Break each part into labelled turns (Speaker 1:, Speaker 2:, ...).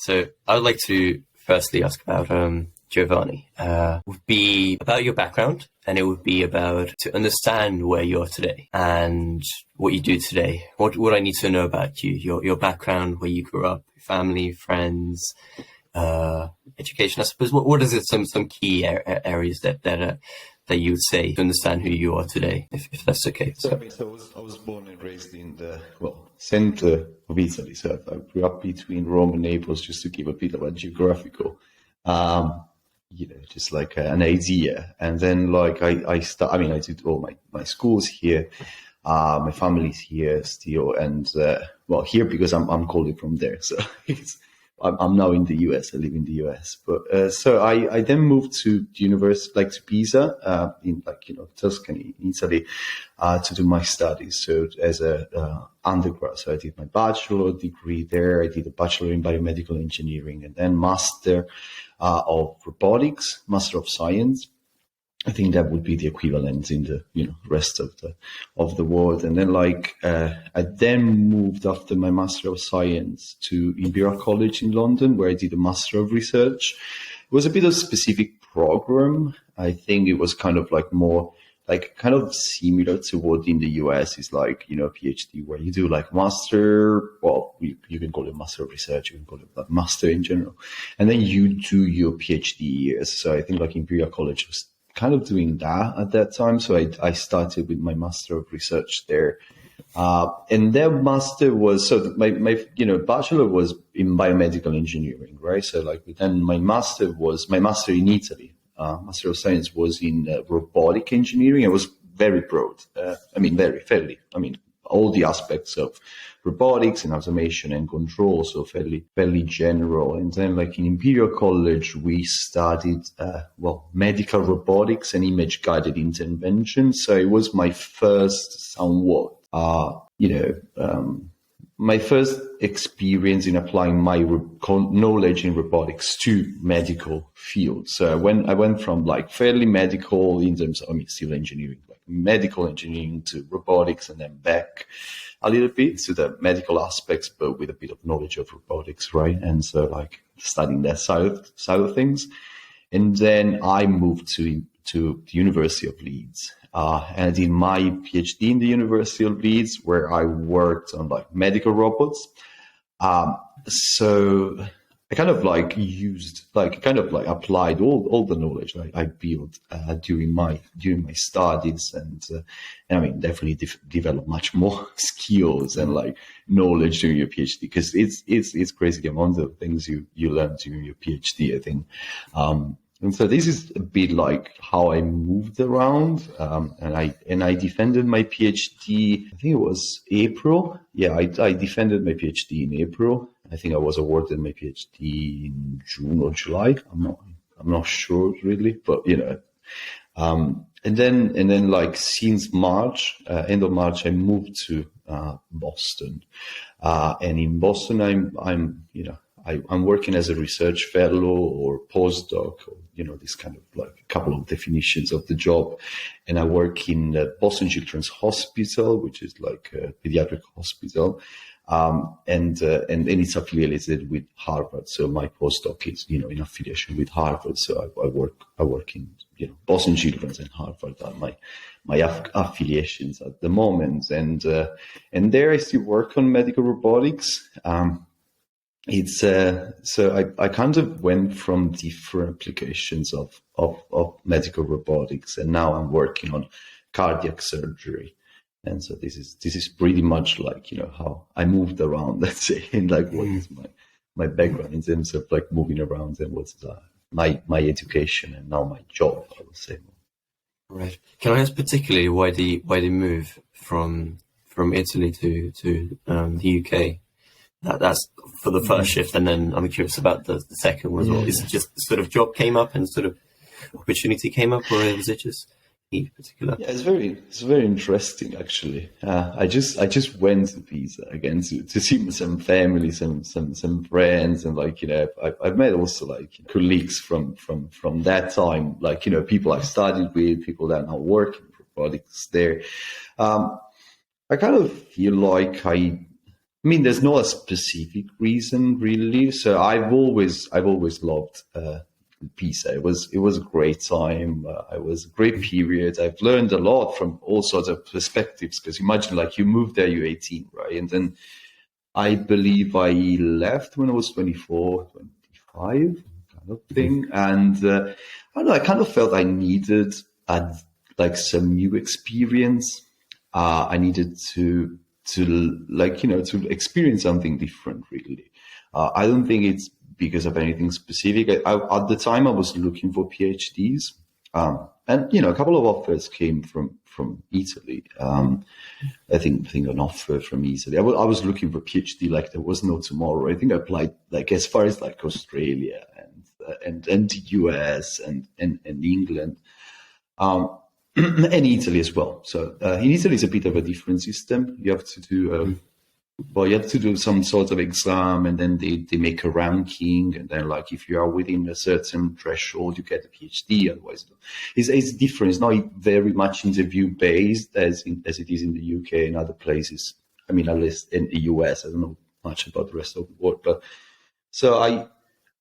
Speaker 1: So I would like to firstly ask about Giovanni. Would be about your background, and it would be about to understand where you are today and what you do today. What I need to know about you, your background, where you grew up, family, friends, education. I suppose. What is it? Some key areas that you would say to understand who you are today, if that's okay.
Speaker 2: So I was born and raised in the center of Italy. So I grew up between Rome and Naples, just to give a bit of a geographical, just like an idea. And then I did all my schools here. My family's here still, and here because I'm calling from there. So I'm now in the US. I live in the US, but so I then moved to the university, like to Pisa, in Tuscany, in Italy, to do my studies. So as a undergrad, so I did my bachelor degree there. I did a bachelor in biomedical engineering, and then master of robotics, master of science. I think that would be the equivalent in the rest of the world. And then I then moved after my Master of Science to Imperial College in London, where I did a Master of Research. It was a bit of a specific program. I think it was kind of more kind of similar to what in the US is PhD, where you do master. Well, you can call it Master of Research, you can call it master in general, and then you do your PhD years. So I think Imperial College was kind of doing that at that time. So I started with my Master of Research there. And that master was, so my bachelor was in biomedical engineering, right? So then my master in Italy. Master of Science was in robotic engineering. It was very broad. All the aspects of robotics and automation and control, so fairly general. And then in Imperial College, we studied, medical robotics and image guided intervention. So it was my first my first experience in applying my knowledge in robotics to medical fields. So I went from fairly medical in terms of, still engineering, medical engineering to robotics, and then back a little bit to the medical aspects, but with a bit of knowledge of robotics, right? And so studying that side of things. And then I moved to the University of Leeds. And I did my PhD in the University of Leeds, where I worked on medical robots. So I kind of applied all the knowledge I built during my studies, and definitely developed much more skills and knowledge during your PhD, because it's crazy the amount of things you learn during your PhD, I think. And so this is a bit how I moved around, and I defended my PhD. I think it was April. Yeah, I defended my PhD in April. I think I was awarded my PhD in June or July. I'm not sure really, but and then since March, end of March, I moved to Boston, and in Boston I'm working as a research fellow or postdoc, or this kind of a couple of definitions of the job. And I work in Boston Children's Hospital, which is a pediatric hospital, and it's affiliated with Harvard. So my postdoc is in affiliation with Harvard. So I work in Boston Children's and Harvard are my affiliations at the moment, and there I still work on medical robotics. It's so I kind of went from different applications of medical robotics, and now I'm working on cardiac surgery. And so this is pretty much how I moved around, let's say, and what is my background in terms of moving around, and what's my education and now my job, I would say.
Speaker 1: Right. Can I ask particularly why the move from Italy to the UK? That's for the first shift, and then I'm curious about the second one as well. Is it just sort of job came up and sort of opportunity came up, or was it just in particular?
Speaker 2: Yeah, it's very interesting actually. I just went to Pisa again to see some family, some friends, and I've met also colleagues from that time, people I've studied with, people that are now working for robotics there. I kind of feel like I mean, there's no a specific reason really. So I've always loved Pisa. It was a great time. It was a great period. I've learned a lot from all sorts of perspectives. Because imagine, like, you moved there, you're 18, right? And then I believe I left when I was 24, 25, kind of thing. And I don't know. I kind of felt I needed like some new experience. I needed to to experience something different, really. I don't think it's because of anything specific. At the time, I was looking for PhDs, and a couple of offers came from Italy. I think an offer from Italy. I was looking for PhD like there was no tomorrow. I think I applied like as far as like Australia and the US and England. And Italy as well. So in Italy, it's a bit of a different system. You have to do you have to do some sort of exam, and then they make a ranking, and then like if you are within a certain threshold, you get a PhD. Otherwise, it's different. It's not very much interview based as it is in the UK and other places. I mean, at least in the US, I don't know much about the rest of the world, but so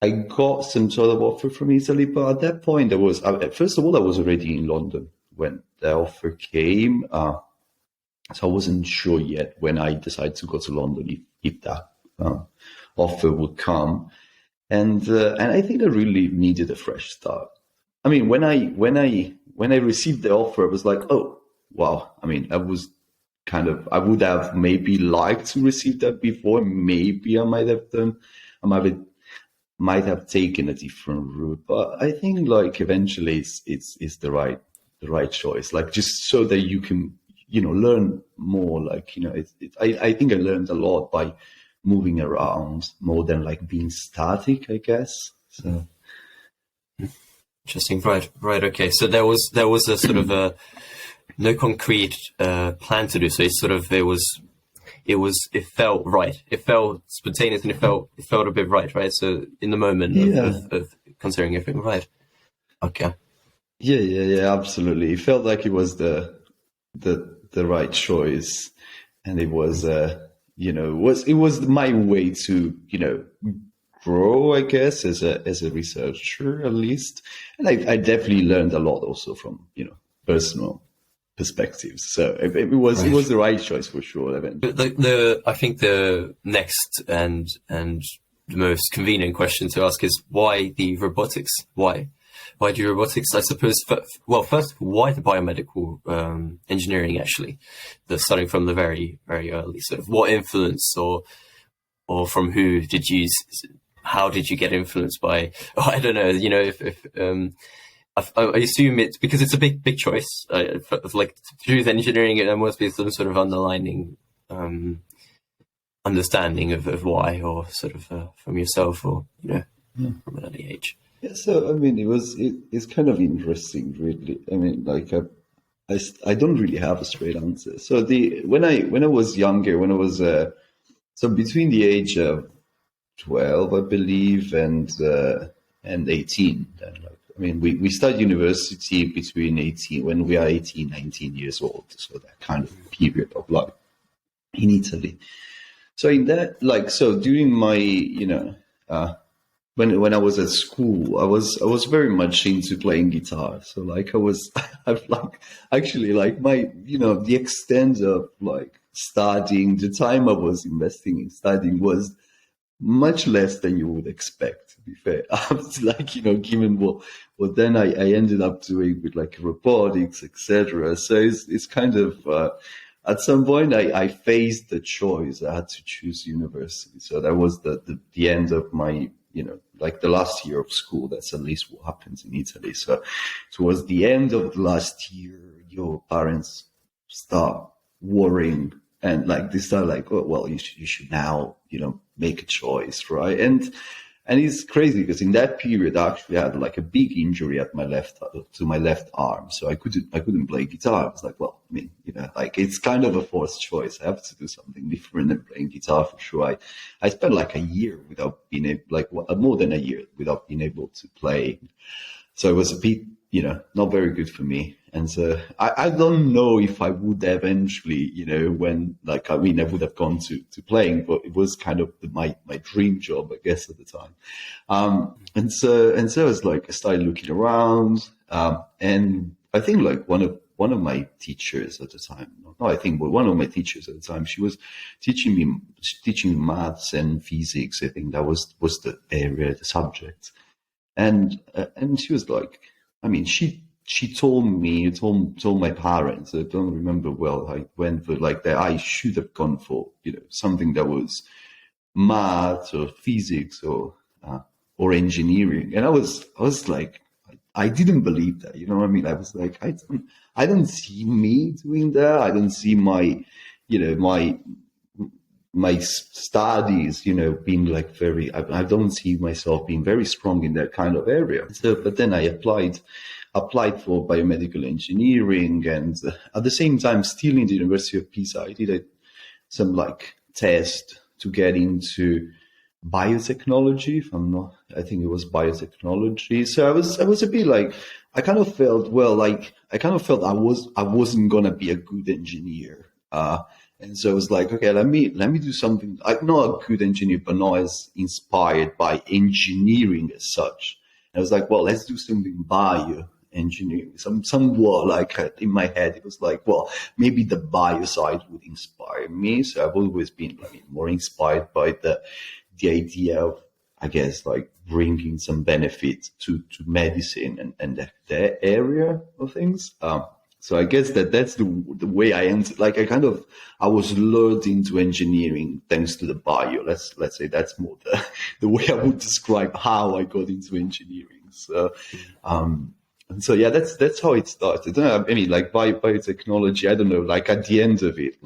Speaker 2: I got some sort of offer from Italy, but at that point, first of all, I was already in London when the offer came. So I wasn't sure yet when I decided to go to London if that offer would come, and I think I really needed a fresh start. I mean, when I received the offer, I was like, oh wow. I mean, I would have maybe liked to receive that before. Maybe I might have taken a different route, but I think like eventually it's the right choice. Like just so that you can learn more. Like I think I learned a lot by moving around more than like being static, I guess. So
Speaker 1: interesting, right? Okay, so there was a sort of a no concrete plan to do. So it felt right. It felt spontaneous, and it felt a bit right? So in the moment of considering everything, right? Okay.
Speaker 2: Yeah, absolutely. It felt like it was the right choice, and it was it was my way to grow, I guess, as a researcher at least. And I definitely learned a lot also from personal perspectives. So it was the right choice for sure.
Speaker 1: But I think the next and the most convenient question to ask is why the robotics? Why do robotics? I suppose. First, why the biomedical engineering? Actually, starting from the very very early. Sort of what influence or from who did you? How did you get influenced by? I don't know. I assume it's because it's a big choice. Like to choose engineering, there must be some sort of underlining understanding of why, or sort of from yourself, or from an early age.
Speaker 2: Yeah, so I mean, it's kind of interesting, really. I mean, like I don't really have a straight answer. So when I was younger, when I was so between the age of 12, I believe, and 18. I mean, we start university between 18, when we are 18, 19 years old. So that kind of period of life in Italy. So in that, during my, when I was at school, I was very much into playing guitar. So I've my, the extent of studying, the time I was investing in studying was much less than you would expect, to be fair. Given what then I ended up doing with robotics, etc. So it's kind of, at some point I faced the choice. I had to choose university. So that was the end of my, the last year of school. That's at least what happens in Italy. So towards the end of the last year, your parents start worrying, and they start oh, well, you should now, make a choice, right? And it's crazy because in that period I actually had a big injury at my left arm, so I couldn't play guitar. I was like, well, I mean, it's kind of a forced choice. I have to do something different than playing guitar for sure. I spent a year without being able, more than a year without being able to play. So it was a bit not very good for me. And so I don't know if I would eventually, when I would have gone to playing, but it was kind of my dream job, I guess, at the time. And so I was like, I started looking around, and I think like one of my teachers at the time, but one of my teachers at the time, she was teaching maths and physics. I think that was the area, the subject. And she was like, she told my parents, I don't remember well, I went for like that I should have gone for, something that was math or physics or engineering. And I was like, I didn't believe that, I was like, I don't see me doing that. I don't see my studies, being like I don't see myself being very strong in that kind of area. So, but then I applied for biomedical engineering, and at the same time, still in the University of Pisa, I did some like test to get into biotechnology. I think it was biotechnology. So I was a bit like, I kind of felt I wasn't gonna be a good engineer. And so I was like, okay, let me do something. I'm not a good engineer, but not as inspired by engineering as such. And I was like, well, let's do something bioengineering. Somewhat like in my head, it was like, well, maybe the bio side would inspire me. So I've always been more inspired by the idea of, I guess, like bringing some benefit to medicine and that area of things. So I guess that's the way I entered. Like I was lured into engineering thanks to the bio. Let's say that's more the way I would describe how I got into engineering. So, and so yeah, that's how it started. Like biotechnology. I don't know. Like at the end of it,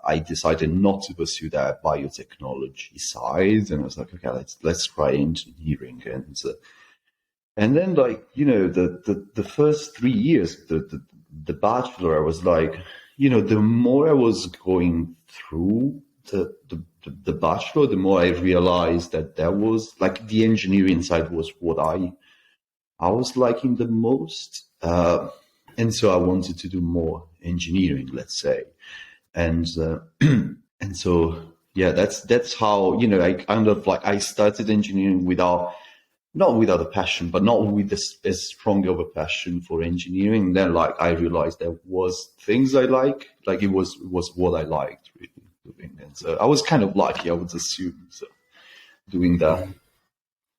Speaker 2: I decided not to pursue that biotechnology side, and I was like, okay, let's try engineering. And then, the first 3 years, the bachelor, I was like, the more I was going through the bachelor, the more I realized that was like the engineering side was what I was liking the most. And so I wanted to do more engineering, let's say. And so, yeah, that's how, I kind of like, I started engineering not without a passion, but not with as strong of a passion for engineering. And then I realized there was things I like it was what I liked really doing. And so I was kind of lucky, I would assume, so doing that.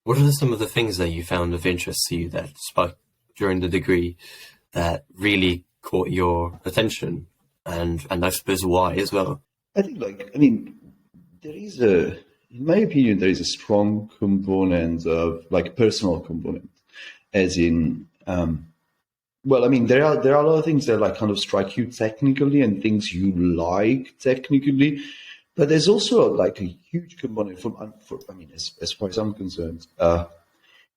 Speaker 1: What are some of the things that you found of interest to you that sparked during the degree that really caught your attention? And I suppose why as well?
Speaker 2: I think there is in my opinion, there is a strong component of personal component, as in, there are a lot of things that kind of strike you technically and things you like technically, but there's also a huge component as far as I'm concerned,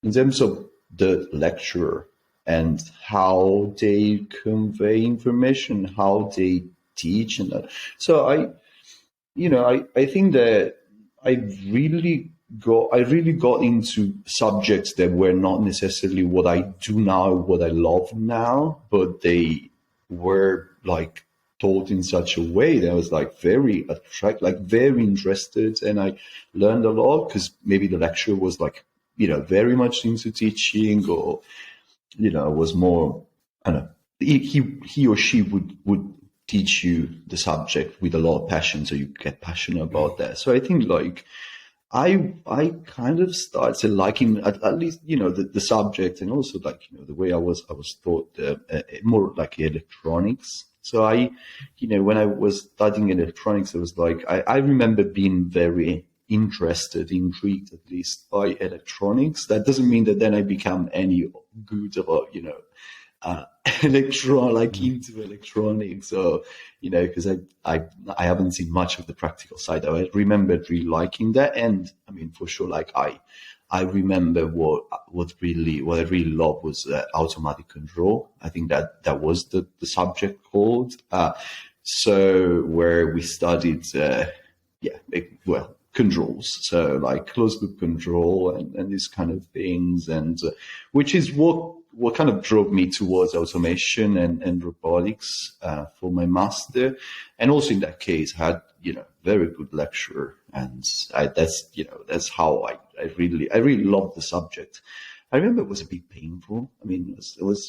Speaker 2: in terms of the lecturer and how they convey information, how they teach, and that. So I think that I really got into subjects that were not necessarily what I do now, what I love now, but they were taught in such a way that I was very attracted, very interested, and I learned a lot because maybe the lecturer was very much into teaching, or was more, I don't know, he or she would teach you the subject with a lot of passion, so you get passionate about that. So I think I kind of started liking at least the subject, and also the way I was taught more electronics. So when I was studying electronics, I was I remember being very interested, intrigued at least by electronics. That doesn't mean that then I become any good about into electronics, or because I haven't seen much of the practical side. I remembered really liking that, and for sure, I remember what I really loved was automatic control. I think that was the subject called. So where we studied, controls, so closed loop control and these kind of things, and which is what what kind of drove me towards automation and robotics for my master. And also in that case, I had, very good lecturer, and that's how I really loved the subject. I remember it was a bit painful. I mean,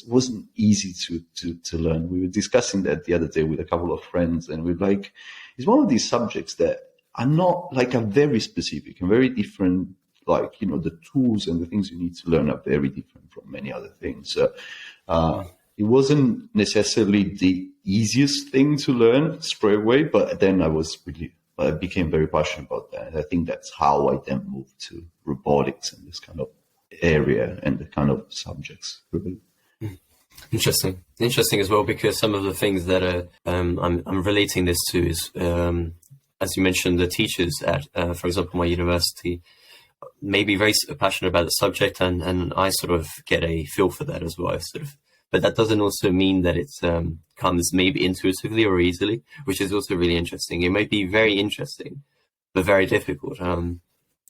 Speaker 2: wasn't easy to learn. We were discussing that the other day with a couple of friends, and we're like, it's one of these subjects that are not like are very specific and very different. Like, the tools and the things you need to learn are very different from many other things. So, it wasn't necessarily the easiest thing to learn straight away, but then I became very passionate about that. And I think that's how I then moved to robotics and this kind of area and the kind of subjects.
Speaker 1: Interesting as well, because some of the things that I'm relating this to is, as you mentioned, the teachers at, for example, my university may be very passionate about the subject, and I sort of get a feel for that as well. But that doesn't also mean that it comes maybe intuitively or easily, which is also really interesting. It might be very interesting, but very difficult.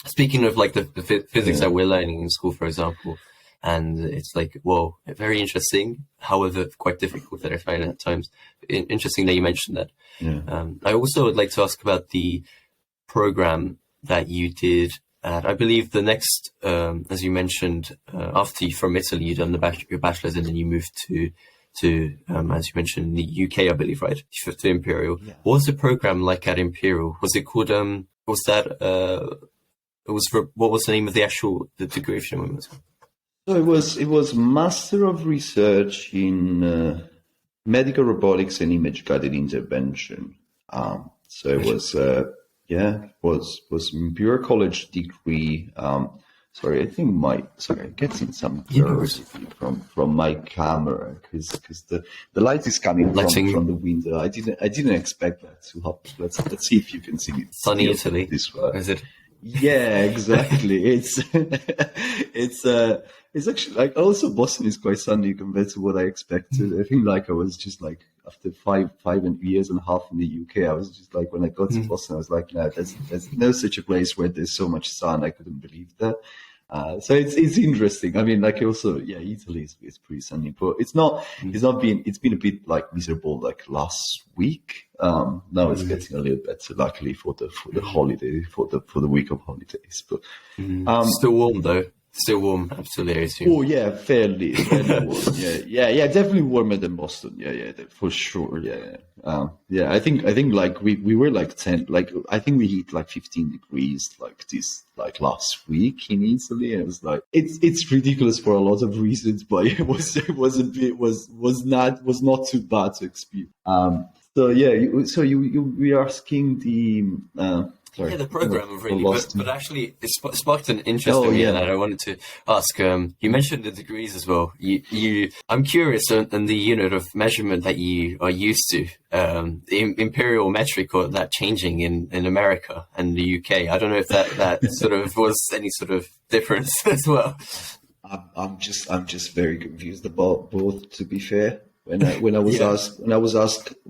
Speaker 1: Speaking of like the physics that we're learning in school, for example, and it's like, whoa, very interesting, however, quite difficult that I find at times. Interesting that you mentioned that.
Speaker 2: Yeah.
Speaker 1: I also would like to ask about the program that you did. I believe the next, as you mentioned, after you from Italy, you'd done your bachelor's, and then you moved to as you mentioned, the UK, I believe, right? To Imperial.
Speaker 2: Yeah.
Speaker 1: What was the program like at Imperial? Was it called? Was that? What was the name of the degree? If you remember?
Speaker 2: So it was Master of Research in Medical Robotics and Image Guided Intervention. So it was. Was Imperial College degree. Sorry, I'm getting some blurs from my camera because the light is coming from the window. I didn't expect that to happen. Let's see if you can see it.
Speaker 1: Sunny Italy.
Speaker 2: This way.
Speaker 1: Is it?
Speaker 2: Yeah, exactly. It's actually like also Boston is quite sunny compared to what I expected. I think like I was just like after 5 years and a half in the UK, I was just like when I got to Boston, I was like, no, there's no such a place where there's so much sun. I couldn't believe that. So it's interesting. I mean, like also, Italy is pretty sunny, but it's been a bit like miserable like last week. Now it's getting a little better, luckily for the holiday, for the week of holidays. But
Speaker 1: still warm though. Still warm, absolutely. I assume.
Speaker 2: Oh yeah, fairly warm. Yeah, definitely warmer than Boston. Yeah, for sure. Yeah. I think like we were like 10. Like I think we hit like 15 degrees like this like last week in Italy, and it was like it's ridiculous for a lot of reasons, but it was not too bad to experience. So you were asking the. Sorry,
Speaker 1: the program really, but actually it sparked an interest in me, and I wanted to ask. You mentioned the degrees as well. I'm curious on the unit of measurement that you are used to. The imperial metric, or that changing in America and the UK. I don't know if that sort of was any sort of difference as well.
Speaker 2: I'm just very confused about both. To be fair. When I was asked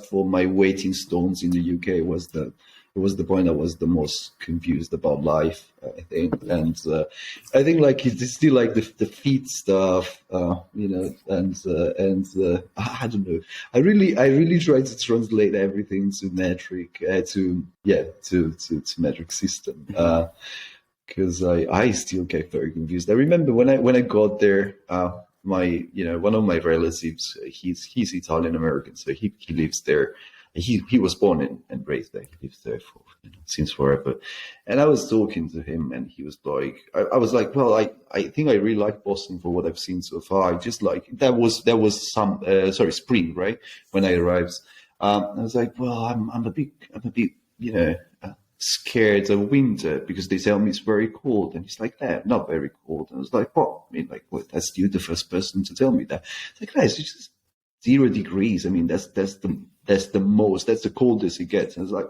Speaker 2: for my weight in stones in the UK, it was the point I was the most confused about life, I think. And I think like it's still like the feet stuff, and I don't know. I really try to translate everything to metric, to metric system. Because I still get very confused. I remember when I got there, one of my relatives, he's Italian American, so he lives there. He was born and raised there. He lives there for since forever. And I was talking to him, and he was like, I was like, well, I think I really like Boston for what I've seen so far. I just like that was spring, right, when I arrived. I was like, well, I'm a bit scared of winter because they tell me it's very cold, and he's like, not very cold. And I was like, what? I mean, like, what? That's you, the first person to tell me that. It's like, guys, it's just 0 degrees. I mean, that's the coldest it gets. And I was like,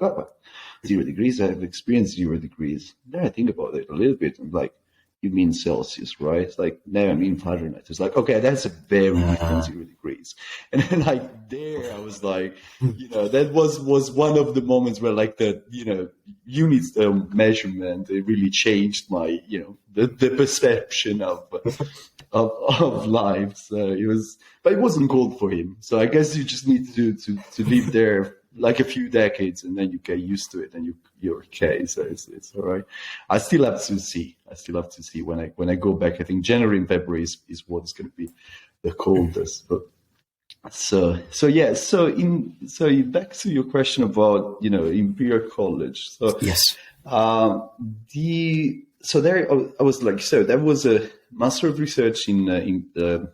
Speaker 2: 0 degrees. I've experienced 0 degrees. Then I think about it a little bit. I'm like, you mean Celsius, right? It's like, no, I mean Fahrenheit. It's like, okay, that's a very different 0 degrees. And then like there, I was like, that was one of the moments where like the, units measurement, it really changed my, the perception of life. So it was, but it wasn't cold for him. So I guess you just need to live there like a few decades, and then you get used to it, and you're okay. So it's all right. I still have to see when I go back. I think January and February is what's going to be the coldest. But so yeah. So back to your question about Imperial College. So
Speaker 1: yes.
Speaker 2: There was a Master of Research in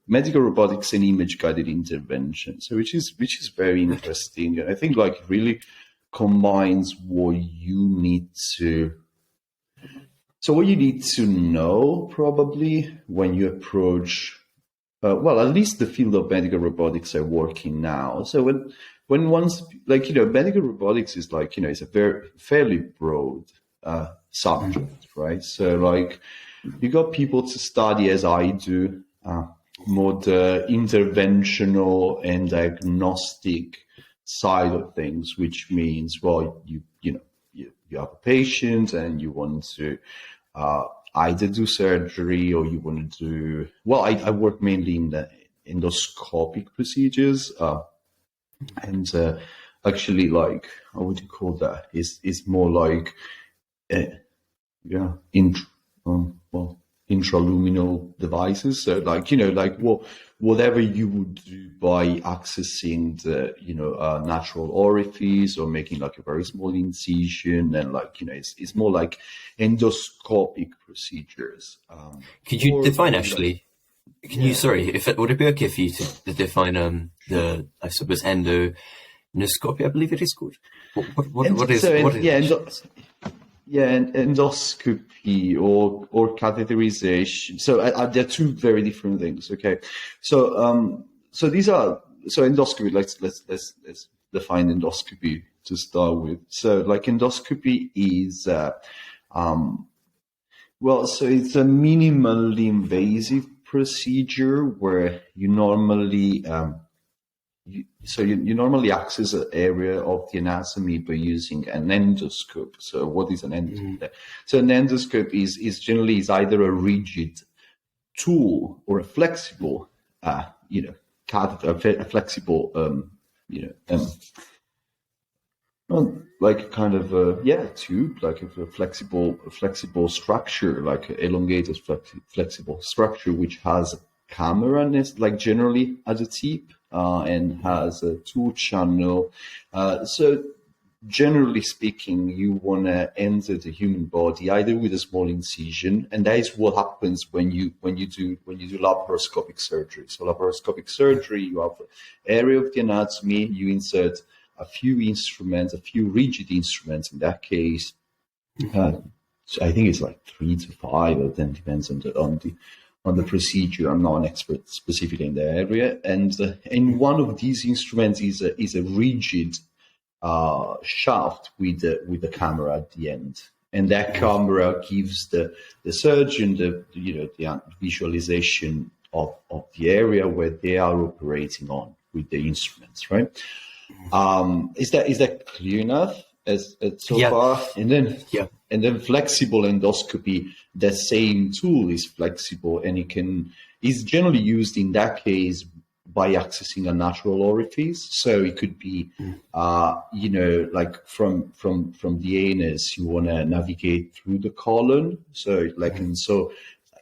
Speaker 2: medical robotics and image guided intervention. So which is very interesting. And I think like it really combines what you need to know probably when you approach at least the field of medical robotics I work in now. So when once medical robotics is it's a fairly broad subject, right? So like you got people to study as I do, more the interventional and diagnostic side of things, which means, you have a patient and you want to either do surgery or you want to do, I work mainly in the endoscopic procedures, and actually like, how would you call that? Is more like, intraluminal devices. So whatever you would do by accessing the, natural orifice or making like a very small incision, and it's more like endoscopic procedures.
Speaker 1: Could you define actually? Would it be okay for you to define I suppose endoscopy, I believe it is called. What is endoscopy or catheterization. So they're two very different things. Okay, so these are endoscopy. Let's define endoscopy to start with. So like endoscopy is so it's a minimally invasive procedure where you normally you normally access an area of the anatomy by using an endoscope. So what is an endoscope? So an endoscope is generally either a rigid tool or a flexible, catheter, a flexible, like kind of a tube, like a flexible structure, like an elongated flexible structure, which has a camera, like generally at the tip. And has a 2-channel. So generally speaking, you want to enter the human body either with a small incision, and that is what happens when you do laparoscopic surgery. So laparoscopic surgery, you have an area of the anatomy, you insert a few instruments, a few rigid instruments. In that case, so I think it's like 3 to 5, but then depends on the procedure. I'm not an expert specifically in the area, and one of these instruments is a rigid shaft with the camera at the end, and that camera gives the surgeon the visualization of the area where they are operating on with the instruments, right? Is that clear enough as so far? And then flexible endoscopy, the same tool is flexible, and is generally used in that case by accessing a natural orifice. So it could be, like from the anus, you want to navigate through the colon. So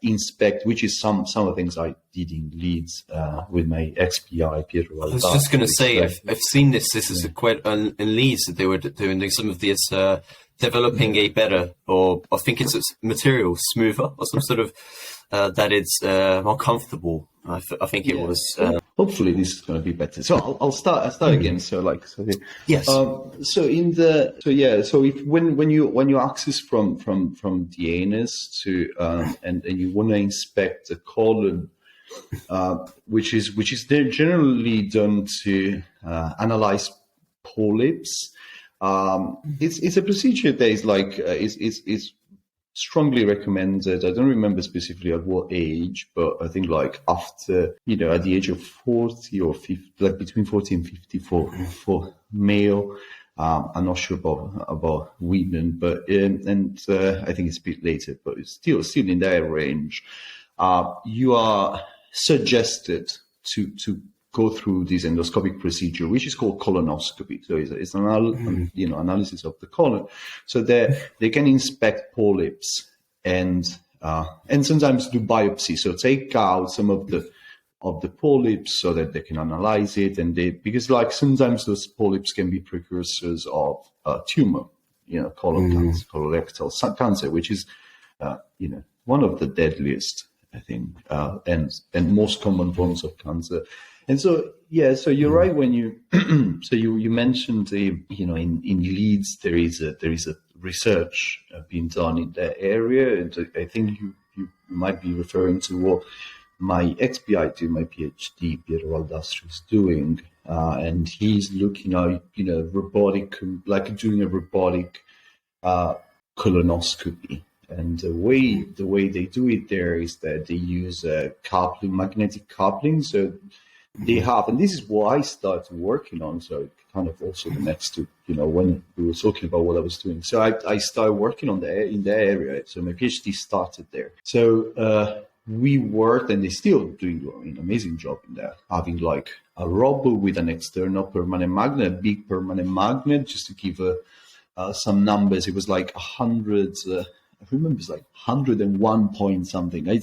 Speaker 1: inspect, which is some of the things I did in Leeds with my XPI, Pietro. I was just going to say, I've seen this. This is quite in Leeds that they were doing some of this, developing a better, or I think it's a material smoother, or some sort of that it's more comfortable. I think it was.
Speaker 2: Hopefully, this is going to be better. So I'll start again. So
Speaker 1: yes.
Speaker 2: So if when you access from the anus to and you want to inspect the colon, which is generally done to analyze polyps. It's a procedure that is like is strongly recommended. I don't remember specifically at what age, but I think like after, at the age of 40 or 50, like between 40 and 50 for male. I'm not sure about women, but I think it's a bit later, but it's still in that range. You are suggested to go through this endoscopic procedure, which is called colonoscopy. So it's an analysis of the colon. So they can inspect polyps and sometimes do biopsy. So take out some of the polyps so that they can analyze it, because like sometimes those polyps can be precursors of tumor, colon cancer, colorectal cancer, which is one of the deadliest, I think, and most common forms of cancer. And so, so you're right when you, so you mentioned, in Leeds, there is a research being done in that area. And I think you might be referring to what my ex-PI, my PhD, Piero Valdastro, is doing. And he's looking at, robotic, like doing a robotic colonoscopy. And the way they do it there is that they use magnetic coupling. So they have, and this is what I started working on. So it kind of also connects to, when we were talking about what I was doing. So I started working in that area. So my PhD started there. So we worked, and they're still doing an amazing job in that, having like a robot with an external permanent magnet, a big permanent magnet, just to give some numbers. It was like 100. I remember it's like 101 point something. I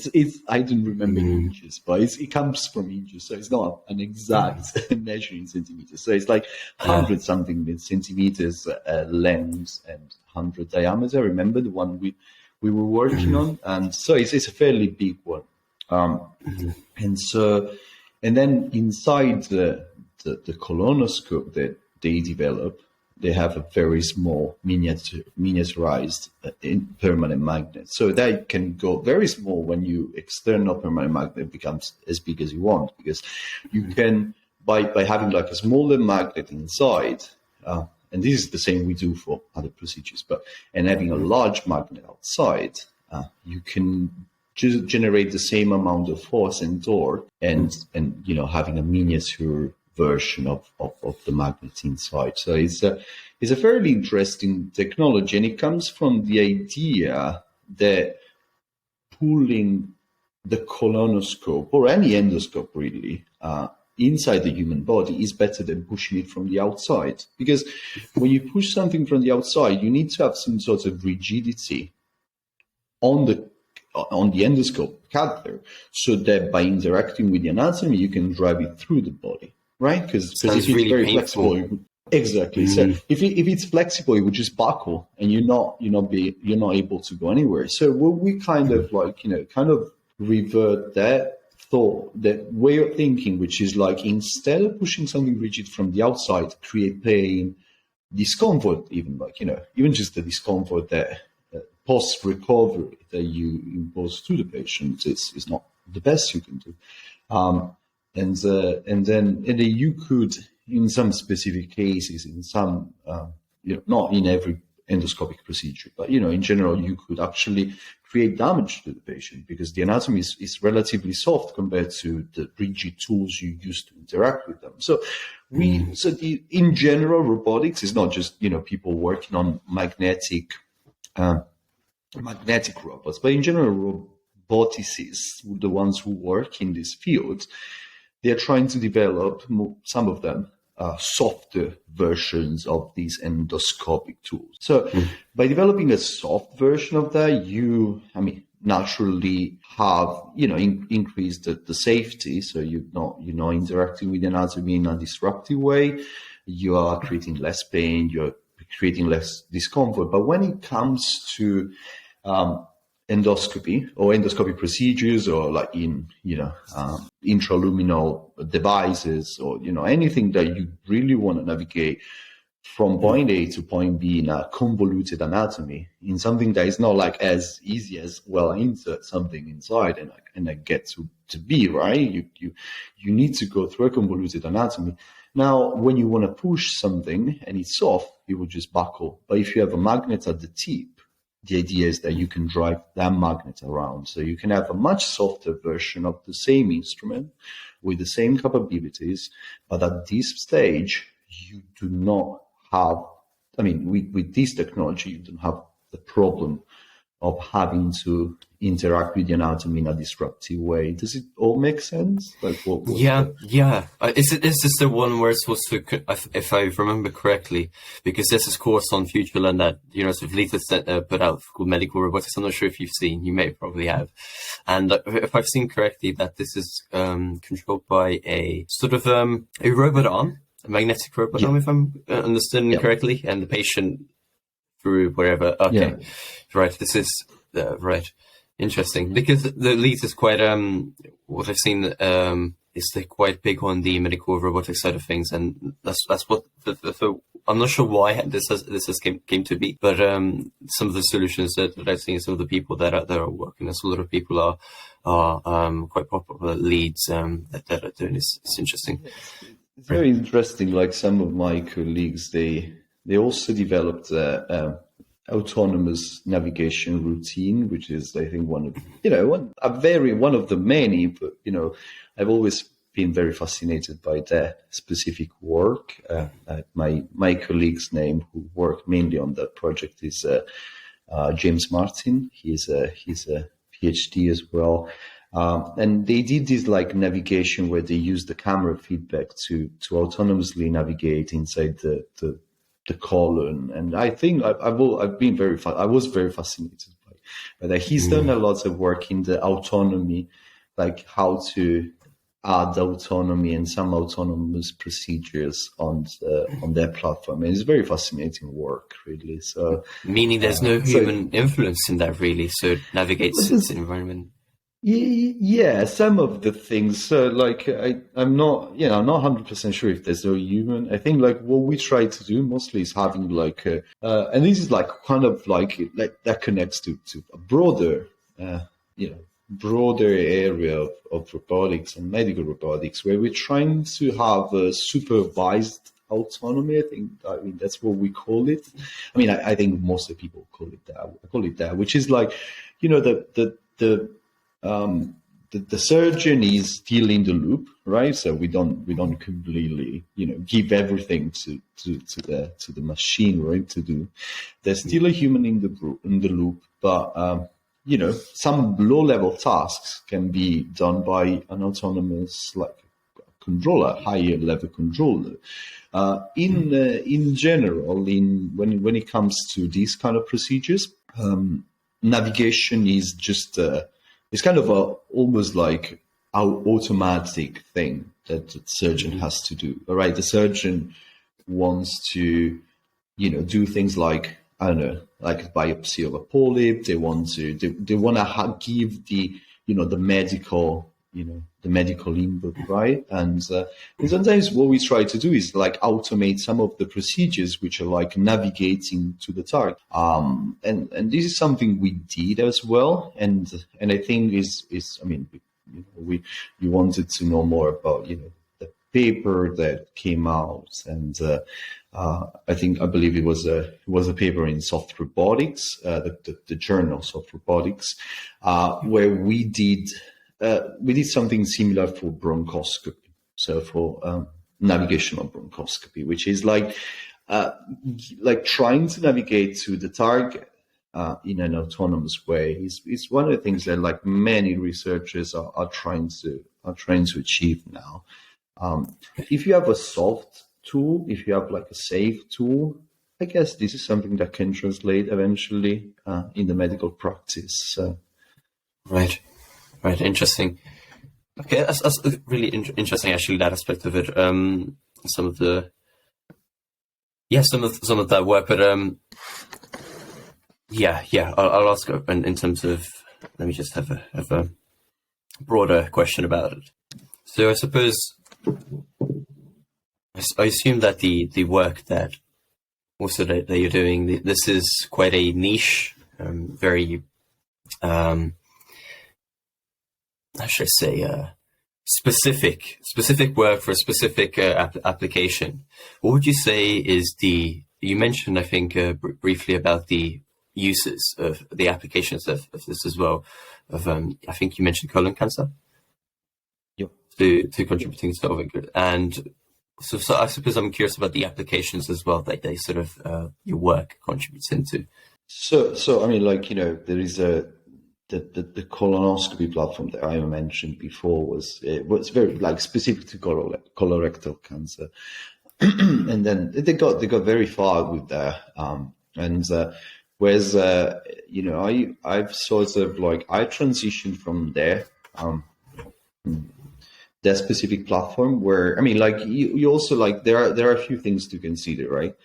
Speaker 2: don't remember inches, but it comes from inches, so it's not an exact measure in centimeters. So it's like 100 something centimeters length and 100 diameter. I remember the one we were working on, and so it's a fairly big one. And then inside the colonoscope that they develop, they have a very small miniaturized permanent magnet. So that can go very small when you external permanent magnet becomes as big as you want, because you can, by having like a smaller magnet inside, and this is the same we do for other procedures, and having a large magnet outside, you can just generate the same amount of force and torque, and having a miniature version of the magnet inside. So it's a fairly interesting technology, and it comes from the idea that pulling the colonoscope, or any endoscope really, inside the human body is better than pushing it from the outside. Because when you push something from the outside, you need to have some sort of rigidity on the endoscope catheter, so that by interacting with the anatomy, you can drive it through the body. Right, because if it's really very painful. Flexible, exactly. So if it's flexible, it would just buckle, and you're not able to go anywhere. So we kind of revert that thought, that way of thinking, which is like, instead of pushing something rigid from the outside, create pain, discomfort, even just the discomfort that post recovery that you impose to the patient is not the best you can do. And then you could, in some specific cases, in some, not in every endoscopic procedure, but, in general, you could actually create damage to the patient, because the anatomy is relatively soft compared to the rigid tools you use to interact with them. So in general, robotics is not just, people working on magnetic robots, but in general, roboticists, the ones who work in this field, they're trying to develop, some of them, softer versions of these endoscopic tools. So by developing a soft version of that, you naturally have, increased the safety. So you're not interacting with the anatomy in a disruptive way. You are creating less pain. You're creating less discomfort. But when it comes to endoscopy or endoscopic procedures, or like in intraluminal devices, or anything that you really want to navigate from point A to point B in a convoluted anatomy, in something that is not like as easy as, well, I insert something inside and I get to B, right? You need to go through a convoluted anatomy. Now, when you want to push something and it's soft, it will just buckle. But if you have a magnet at the tip, the idea is that you can drive that magnet around. So you can have a much softer version of the same instrument with the same capabilities, but at this stage, you do not have, I mean, with this technology, you don't have the problem of having to interact with the anatomy in a disruptive way. Does it all make sense? Like what?
Speaker 1: Yeah. Is this the one where it's supposed to, if I remember correctly, because there's this course on FutureLearn that University of Leeds put out called Medical Robotics. I'm not sure if you've seen. You may probably have. And if I've seen correctly, that this is controlled by a sort of a robot arm, a magnetic robot arm, if I'm understanding correctly, and the patient through wherever. Okay, right. This is right. Interesting, because the Leeds is quite what I've seen is they're quite big on the medical robotics side of things, and that's what I'm not sure why this has came to be, but some of the solutions that I've seen, some of the people that are working, as a lot of people are quite popular leads that are doing this. It's interesting.
Speaker 2: It's very interesting. Like some of my colleagues, they also developed autonomous navigation routine, which is, I think, one of the many, but I've always been very fascinated by that specific work. My colleague's name, who worked mainly on that project, is James Martin. He's a PhD as well. And they did this like navigation where they used the camera feedback to autonomously navigate inside the colon. And I think I was very fascinated by that. He's done a lot of work in the autonomy, like how to add autonomy and some autonomous procedures on their platform. And it's very fascinating work, really. So
Speaker 1: meaning there's no human influence in that, really. So it navigates its environment.
Speaker 2: Yeah, some of the things. So, like, I'm not 100% sure if there's no human. I think like what we try to do mostly is having like, and this is like kind of like that connects to a broader, broader area of robotics and medical robotics, where we're trying to have a supervised autonomy. I mean that's what we call it. I mean, I think most of the people call it that. I call it that, which is like, the surgeon is still in the loop, right? So we don't completely, give everything to the machine, right? To do. There's still a human in the loop, but some low-level tasks can be done by an autonomous controller, higher level controller. In general, when it comes to these kind of procedures, navigation is just it's kind of almost like an automatic thing that the surgeon has to do. All right, the surgeon wants to, do things like, I don't know, like a biopsy of a polyp. They want to give the medical input, right? And sometimes what we try to do is like automate some of the procedures which are like navigating to the target. And this is something we did as well. And I think you wanted to know more about, the paper that came out, and I believe it was a paper in Soft Robotics, the journal Soft Robotics, where we did something similar for bronchoscopy. So for navigational bronchoscopy, which is like trying to navigate to the target in an autonomous way. Is one of the things that like many researchers are trying to achieve now. If you have a soft tool, if you have like a safe tool, I guess this is something that can translate eventually in the medical practice. So.
Speaker 1: Right. Interesting. Okay, that's really interesting. Actually, that aspect of it. Some of that work, but I'll ask in terms of. Let me just have a broader question about it. So I suppose I assume that the work that also that you're doing, this is quite a niche, very. How should I say, specific work for a specific application. What would you say is you mentioned, I think, briefly about the uses of the applications of this as well. Of I think you mentioned colon cancer.
Speaker 2: Yep.
Speaker 1: To contributing to solving it. And so I suppose I'm curious about the applications as well that they sort of your work contributes into.
Speaker 2: So I mean, like, there is the colonoscopy platform that I mentioned before was very like specific to colorectal cancer, and then they got very far with that. Whereas I've sort of like I transitioned from there. That specific platform where, I mean, like you also like there are a few things to consider, right?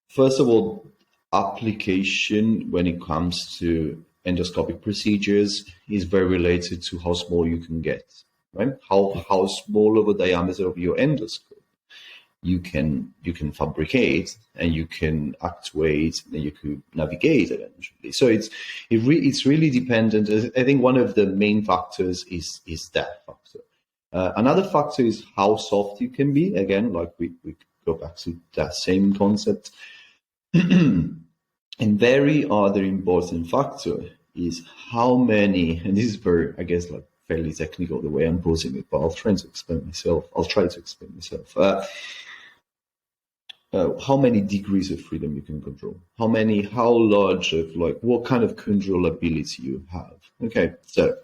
Speaker 2: First of all, application when it comes to endoscopic procedures is very related to how small you can get, right? How small of a diameter of your endoscope you can fabricate, and you can actuate, and you could navigate eventually. So it's really dependent. I think one of the main factors is that factor. Another factor is how soft you can be. Again, like we go back to that same concept. And very other important factor is how many, and this is very, I guess, like fairly technical the way I'm posing it, but I'll try to explain myself. How many degrees of freedom you can control, how large of like what kind of controllability you have. Okay, so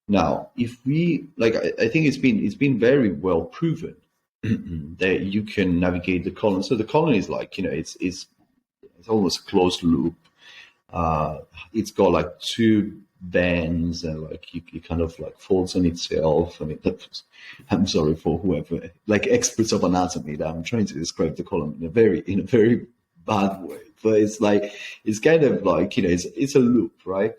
Speaker 2: now if we like, I think it's been very well proven that you can navigate the colon. So the colon is like, it's almost a closed loop. It's got like two bends, and like it kind of like folds on itself. I mean, I'm sorry for whoever, like experts of anatomy, that I'm trying to describe the colon in a very bad way, but it's like, it's kind of like, it's a loop, right?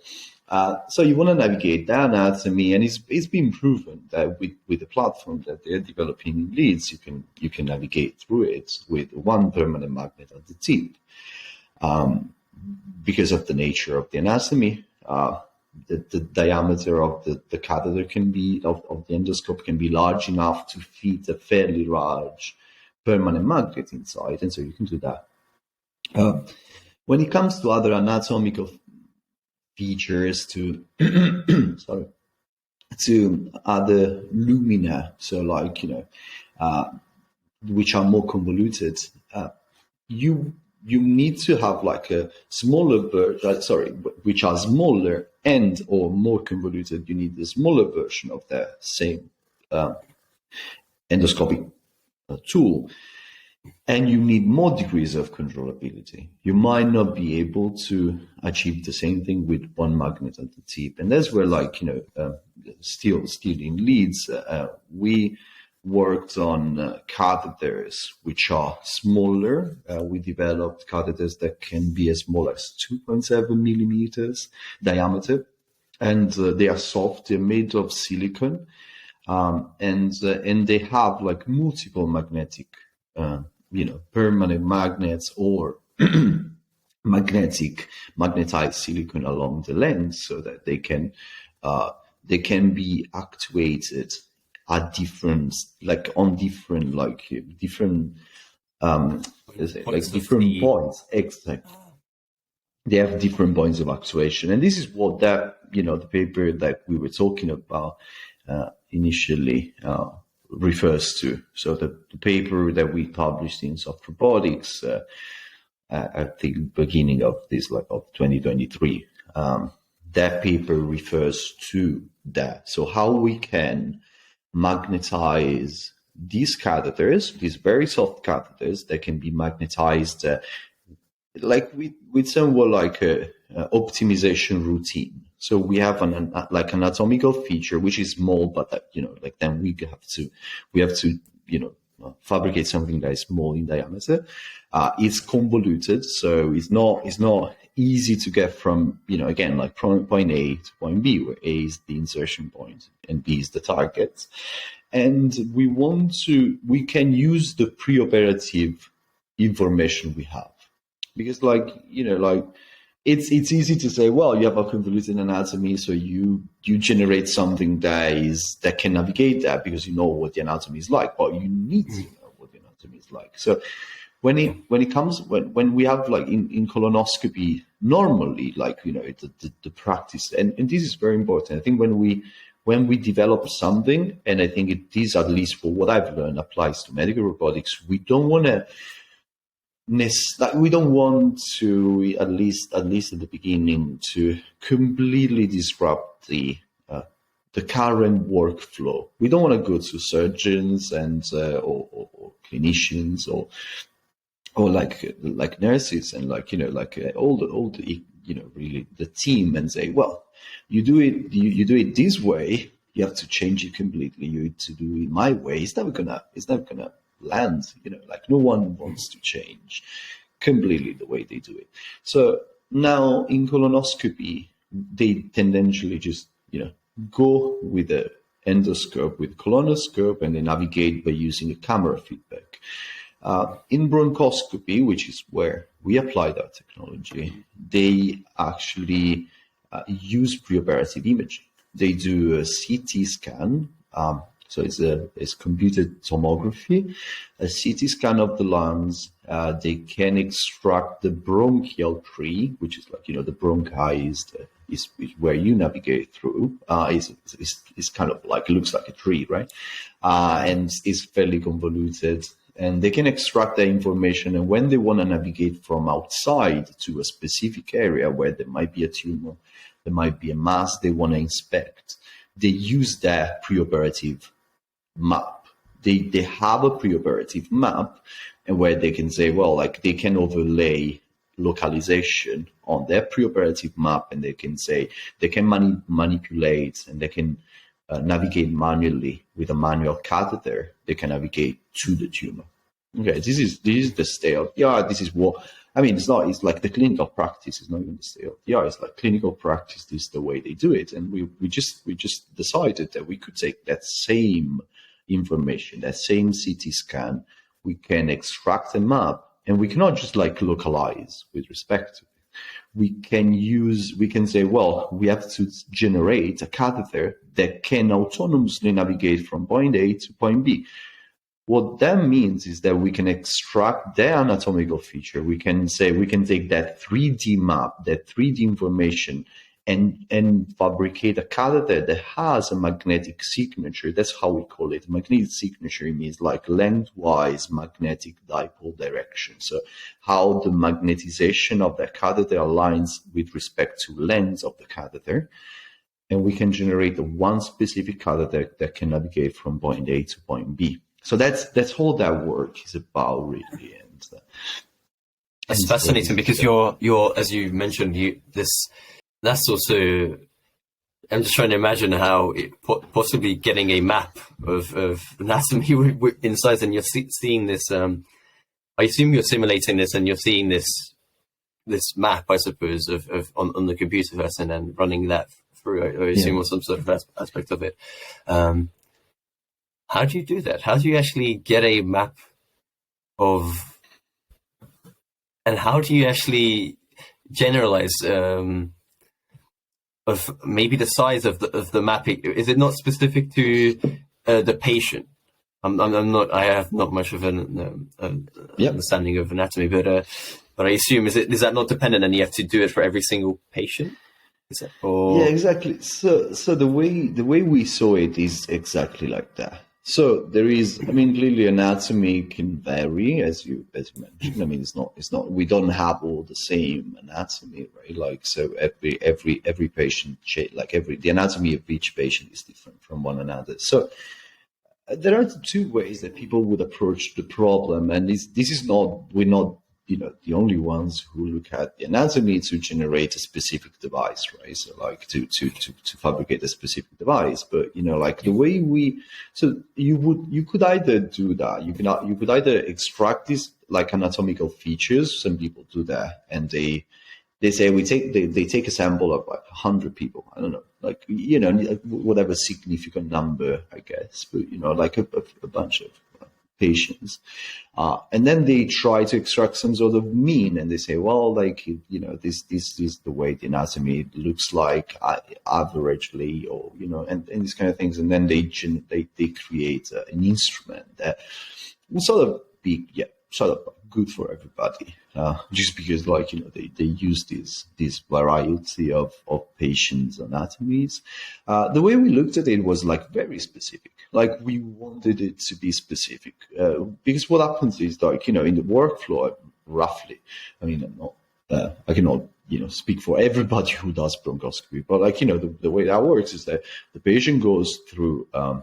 Speaker 2: So you want to navigate that anatomy, and it's been proven that with the platform that they're developing in Leeds, you can navigate through it with one permanent magnet at the tip, because of the nature of the anatomy. The diameter of the catheter can be, of the endoscope, can be large enough to fit a fairly large permanent magnet inside, and so you can do that. When it comes to other anatomical features, to to other lumina, so like, which are more convoluted, you need to have like a smaller which are smaller and or more convoluted. You need a smaller version of the same endoscopic tool, and you need more degrees of controllability. You might not be able to achieve the same thing with one magnet at the tip, and that's where, like, still in Leeds, we worked on catheters which are smaller. We developed catheters that can be as small as 2.7 millimeters diameter, and they are soft. They're made of silicone, and they have like multiple magnetic, permanent magnets or magnetized silicone along the lens, so that they can be actuated at different points. Exactly. They have different points of actuation. And this is what the paper that we were talking about initially refers to. So the paper that we published in Soft Robotics at the beginning of of 2023, that paper refers to that. So how we can magnetize these catheters, these very soft catheters that can be magnetized with somewhat like a optimization routine. So we have an anatomical feature which is small, but then we have to fabricate something that is small in diameter. It's convoluted, so it's not easy to get from from point A to point B, where A is the insertion point and B is the target. And we can use the preoperative information we have, because it's easy to say, well, you have a convoluted anatomy, so you generate something that can navigate that because you know what the anatomy is like, but you need to know what the anatomy is like. So when we have like in colonoscopy normally, like, you know, the practice, and this is very important. I think when we develop something, and I think it is, at least for what I've learned, applies to medical robotics, we don't want to, at least at the beginning, to completely disrupt the current workflow. We don't want to go to surgeons and or clinicians or like nurses and like, you know, like all the you know, really the team, and say, well, you do it this way, you have to change it completely. You have to do it my way. It's never gonna land. You know, like no one wants to change completely the way they do it. So now in colonoscopy, they tendentially just, you know, go with the endoscope, with colonoscope, and they navigate by using a camera feedback. In bronchoscopy, which is where we applied our technology, they actually use preoperative imaging. They do a CT scan, so it's computed tomography, a CT scan of the lungs. They can extract the bronchial tree, which is like, you know, the bronchi is where you navigate through. It's kind of like, it looks like a tree, right? And it's fairly convoluted. And they can extract that information, and when they want to navigate from outside to a specific area where there might be a tumor, there might be a mass they want to inspect, they use that preoperative map. They have a preoperative map, and where they can say, well, like, they can overlay localization on their preoperative map, and they can say they can manipulate, and they can navigate manually with a manual catheter. They can navigate to the tumor. Okay, this is the state of the art. This is what, I mean, it's like the clinical practice is not even the state of the art. It's like clinical practice. This is the way they do it, and we just decided that we could take that same information, that same CT scan, we can extract a map, and we cannot just like localize with respect to it. We can say, well, we have to generate a catheter that can autonomously navigate from point A to point B. What that means is that we can extract the anatomical feature. We can take that 3D map, that 3D information, and fabricate a catheter that has a magnetic signature. That's how we call it. Magnetic signature means like lengthwise magnetic dipole direction. So how the magnetization of the catheter aligns with respect to length of the catheter. And we can generate one specific catheter that can navigate from point A to point B. So that's all that work is about, really. And
Speaker 1: that's fascinating, because you're as you mentioned, that's also, I'm just trying to imagine how possibly getting a map of anatomy inside, and you're seeing this. I assume you're simulating this, and you're seeing this map, I suppose, of on the computer first, and then running that through. I assume, or some sort of aspect of it. How do you do that? How do you actually get a map of, and how do you actually generalize? Of maybe the size of the mapping? Is it not specific to the patient? I have not much of an understanding of anatomy, but I assume is that not dependent, and you have to do it for every single patient? Is that, or?
Speaker 2: Yeah, exactly. So the way we saw it is exactly like that. So there is, I mean, clearly anatomy can vary, as you mentioned. I mean, it's not. We don't have all the same anatomy, right? Like, so every patient, like the anatomy of each patient is different from one another. So there are two ways that people would approach the problem, and this is not, we're not, you know, the only ones who look at the anatomy to generate a specific device, right? So like to fabricate a specific device, but, you know, like the way you could either do that. You could either extract these like anatomical features. Some people do that, and they say they take a sample of like 100 people. I don't know, like, you know, whatever significant number, I guess, but, you know, like a bunch of patients, and then they try to extract some sort of mean, and they say, well, like, you know, this is the way the anatomy looks like averagely, or, you know, and these kind of things, and then they create an instrument that will sort of good for everybody, just because they use this variety of patients' anatomies. The way we looked at it was like very specific. Like we wanted it to be specific, because what happens is in the workflow, roughly, I mean, I'm not, I cannot speak for everybody who does bronchoscopy, but the way that works is that the patient goes through a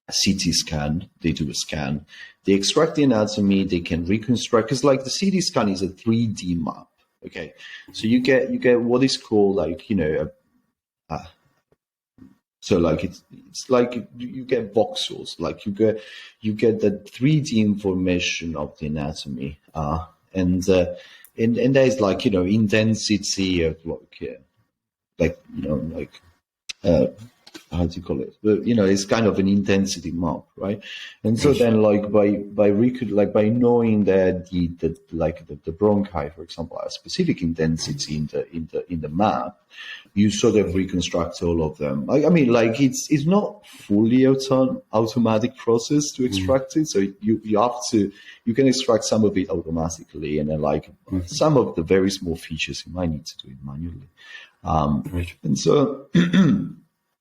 Speaker 2: CT scan, they do a scan, they extract the anatomy, they can reconstruct, because like the CT scan is a 3D map. Okay, so you get what is called so like it's like you get voxels, like you get the 3D information of the anatomy, and there's intensity of how do you call it? But it's kind of an intensity map, right? And so then, by knowing that the bronchi, for example, a specific intensity in the map, you sort of reconstruct all of them. It's not fully automatic process to extract it, so you can extract some of it automatically, and then some of the very small features you might need to do it manually. And so.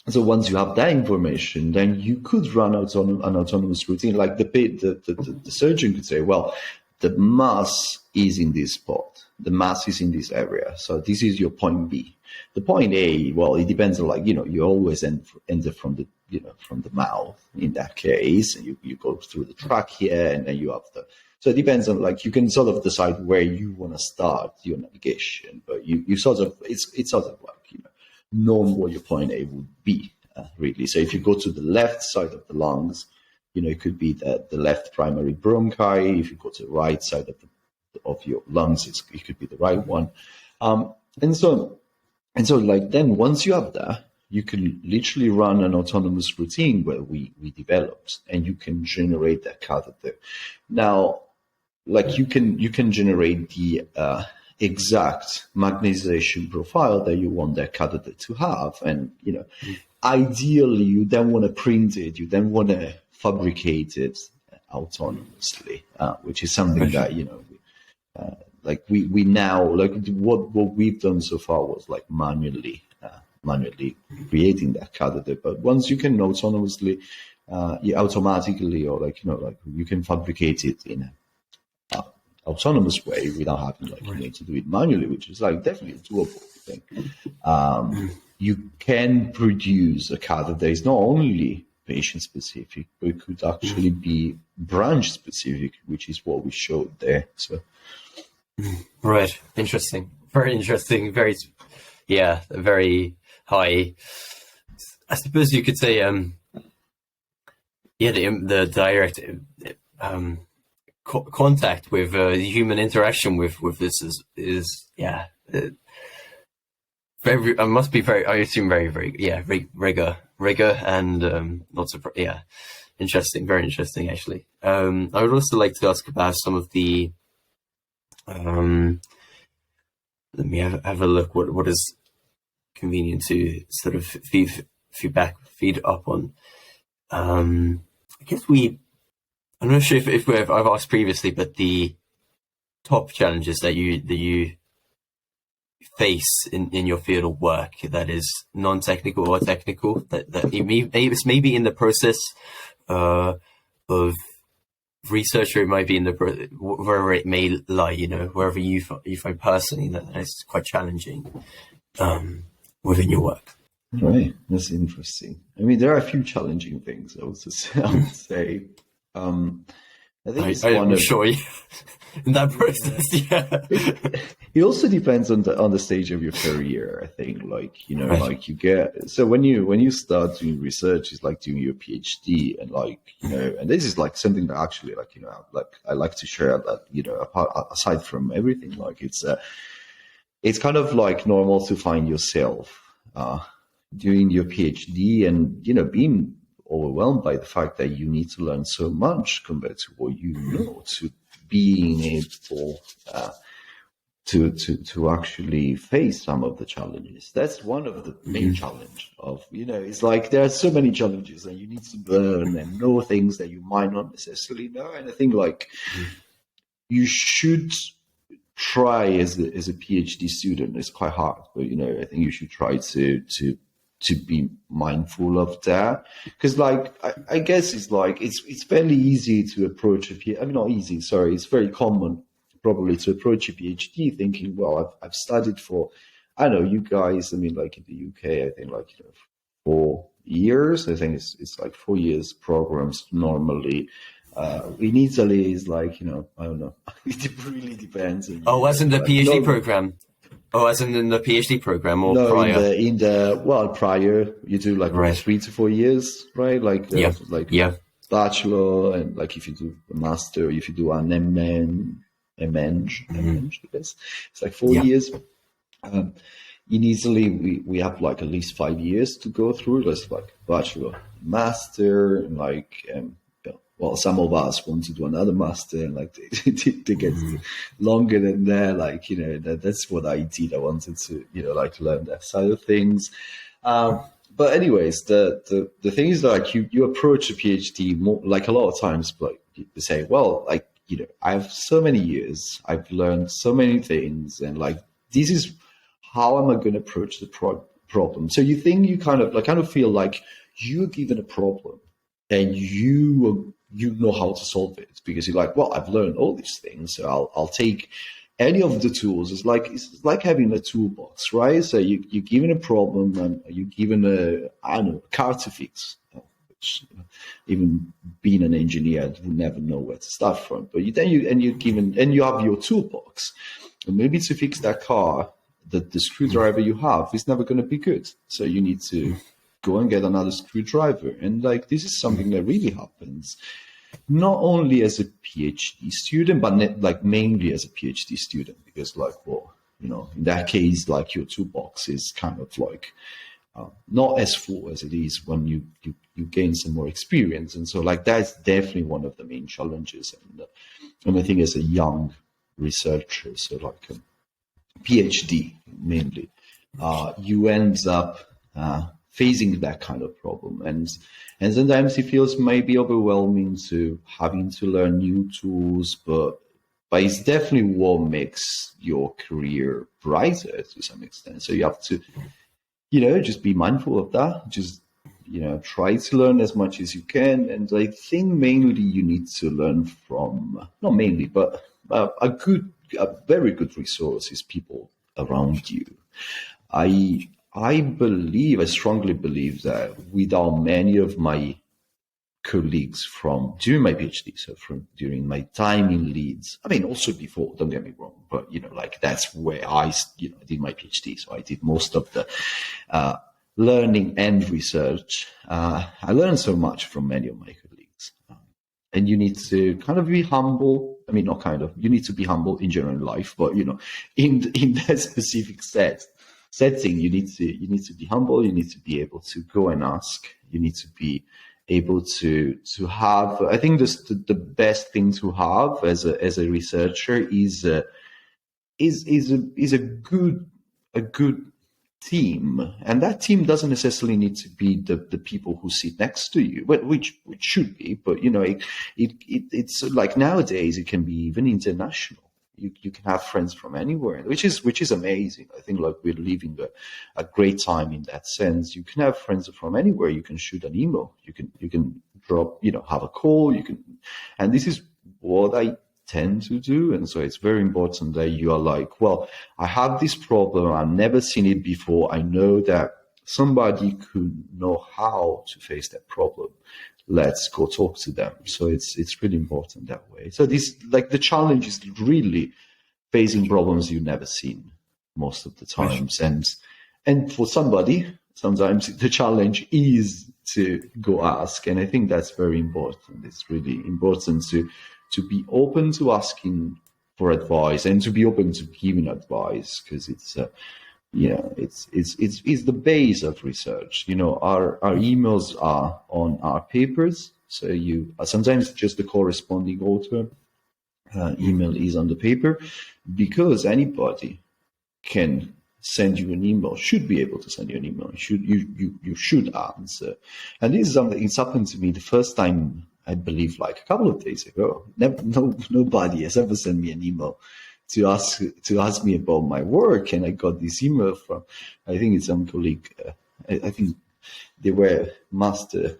Speaker 2: So once you have that information, then you could run an autonomous routine. Like the surgeon could say, well, the mass is in this spot. The mass is in this area. So this is your point B. The point A, well, it depends on you always enter from the mouth in that case, and you go through the trachea, and then you have so it depends on you can sort of decide where you want to start your navigation, but you sort of, it's sort of known what your point A would be, really. So if you go to the left side of the lungs, it could be the left primary bronchi. If you go to the right side of your lungs, it could be the right one. And so then once you have that, you can literally run an autonomous routine where we developed, and you can generate that catheter. Now, you can generate the exact magnetization profile that you want that catheter to have, and ideally you then want to print it, you then want to fabricate it autonomously, which is something that we now what we've done so far was manually creating that catheter. But once you can autonomously automatically, or you can fabricate it in a autonomous way without having you need to do it manually, which is definitely a doable thing. You can produce a catheter that is not only patient specific, but it could actually be branch specific, which is what we showed there. So,
Speaker 1: right, interesting, very interesting, very high. I suppose you could say, the direct. Contact with human interaction with this is very. I must be very. I assume very rigor and lots of interesting, very interesting actually. I would also like to ask about some of the. Let me have a look. What is convenient to sort of feed up on. I guess I'm not sure if I've asked previously, but the top challenges that you face in your field of work that is non-technical or technical, that it's maybe in the process of research, or it might be in wherever it may lie, wherever you find personally that is quite challenging within your work.
Speaker 2: Right, that's interesting. I mean, there are a few challenging things, I would say. I think
Speaker 1: I'm sure in that process,
Speaker 2: It also depends on the stage of your career. I think, you get, so when you start doing research, it's like doing your PhD, and and this is something that actually I like to share that aside from everything, it's kind of normal to find yourself doing your PhD, and being overwhelmed by the fact that you need to learn so much compared to what you know, to being able to actually face some of the challenges. That's one of the main challenge of, it's there are so many challenges, and you need to learn and know things that you might not necessarily know. And I think you should try as a PhD student. It's quite hard, but I think you should try to be mindful of that, because I guess it's fairly easy to approach a PhD. I mean, not easy. Sorry, it's very common probably to approach a PhD thinking, well, I've studied for, I don't know, you guys. I mean, like in the UK, I think 4 years. I think it's like 4 years programs normally. In Italy, is I don't know. It really depends.
Speaker 1: Oh, as in the PhD program. Oh, as in the PhD program or
Speaker 2: no,
Speaker 1: prior?
Speaker 2: in the prior, you do
Speaker 1: Right.
Speaker 2: 3 to 4 years, right?
Speaker 1: Yeah.
Speaker 2: Bachelor, and if you do a master, if you do an MN, I guess it's 4 years. In Italy, we have at least 5 years to go through. That's bachelor, master, and well, some of us want to do another master, and they get longer than that. That's what I did. I wanted to, learn that side of things. But anyways, the thing is that you approach a PhD more a lot of times, you say, well, I have so many years, I've learned so many things, and this is how am I going to approach the problem? So you think you kind of feel like you're given a problem, and you know how to solve it, because you're like, well, I've learned all these things, so I'll take any of the tools. It's like having a toolbox, right? So you're given a problem, and you're given a car to fix, which even being an engineer, I would never know where to start from. But you have your toolbox, and maybe to fix that car, the screwdriver you have is never going to be good. So you need to go and get another screwdriver. And this is something that really happens, not only as a PhD student, but mainly as a PhD student, because in that case, your toolbox is kind of not as full as it is when you gain some more experience. And so that's definitely one of the main challenges. And I think as a young researcher, so a PhD mainly, you end up facing that kind of problem, and sometimes it feels maybe overwhelming to having to learn new tools, but it's definitely what makes your career brighter to some extent. So you have to just be mindful of that, just try to learn as much as you can. And I think mainly you need to learn from, not mainly, but a very good resource is people around you. I strongly believe that without many of my colleagues during my PhD, so during my time in Leeds, I mean, also before, don't get me wrong, but, that's where I did my PhD. So I did most of the learning and research. I learned so much from many of my colleagues. And you need to kind of be humble. I mean, not kind of, you need to be humble in general life, but, in that specific setting, you need to be humble. You need to be able to go and ask. You need to be able to have. I think the best thing to have as a researcher is a good team, and that team doesn't necessarily need to be the people who sit next to you, but which should be. But it's nowadays it can be even international. You can have friends from anywhere, which is amazing. I think we're living a great time in that sense. You can have friends from anywhere. You can shoot an email. You can drop, have a call. And this is what I tend to do. And so it's very important that you are well, I have this problem. I've never seen it before. I know that somebody could know how to face that problem. Let's go talk to them. So it's really important that way. So this, the challenge is really facing problems you've never seen most of the times. And for somebody, sometimes the challenge is to go ask. And I think that's very important. It's really important to be open to asking for advice and to be open to giving advice, because it's the base of research. Our emails are on our papers, so you sometimes just the corresponding author email is on the paper, because anybody can send you an email, should be able to send you an email. You should answer. And this is something, it's happened to me the first time I believe like a couple of days ago, nobody has ever sent me an email to ask me about my work, and I got this email from, I think it's some colleague. I think they were master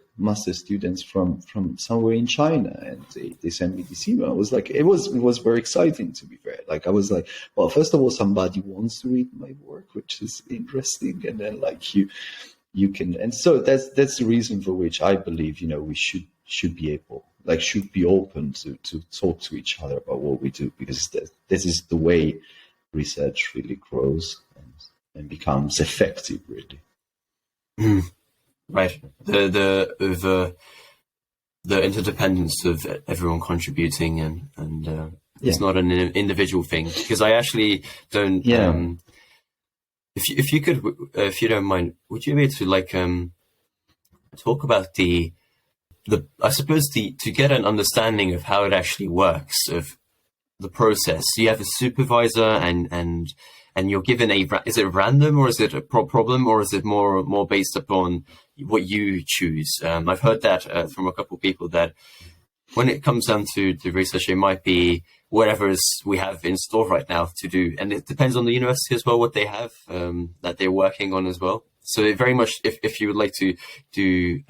Speaker 2: students from somewhere in China, and they sent me this email. I was like, it was very exciting, to be fair. Like I was like, well, first of all, somebody wants to read my work, which is interesting, and then like you can, and so that's the reason for which I believe, we should be able, like, should be open to talk to each other about what we do, because this is the way research really grows and becomes effective, really.
Speaker 1: Right. The interdependence of everyone contributing, and it's not an individual thing, because I actually don't.
Speaker 2: Yeah.
Speaker 1: If you could, if you don't mind, would you be able to like talk about the I suppose to get an understanding of how it actually works, of the process. You have a supervisor, and you're given is it random, or is it a problem, or is it more based upon what you choose? I've heard that from a couple of people, that when it comes down to the research, it might be whatever we have in store right now to do, and it depends on the university as well, what they have that they're working on as well. So it very much, if you would like to do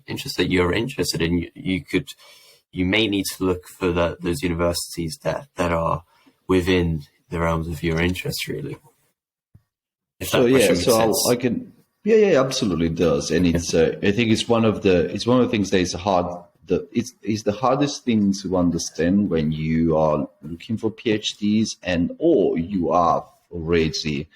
Speaker 1: interest that you're interested in, you may need to look for those universities that are within the realms of your interest, really. If that makes sense.
Speaker 2: I can. Yeah, absolutely does, and it's. I think it's one of the things that is hard. It's the hardest thing to understand when you are looking for PhDs, or you are already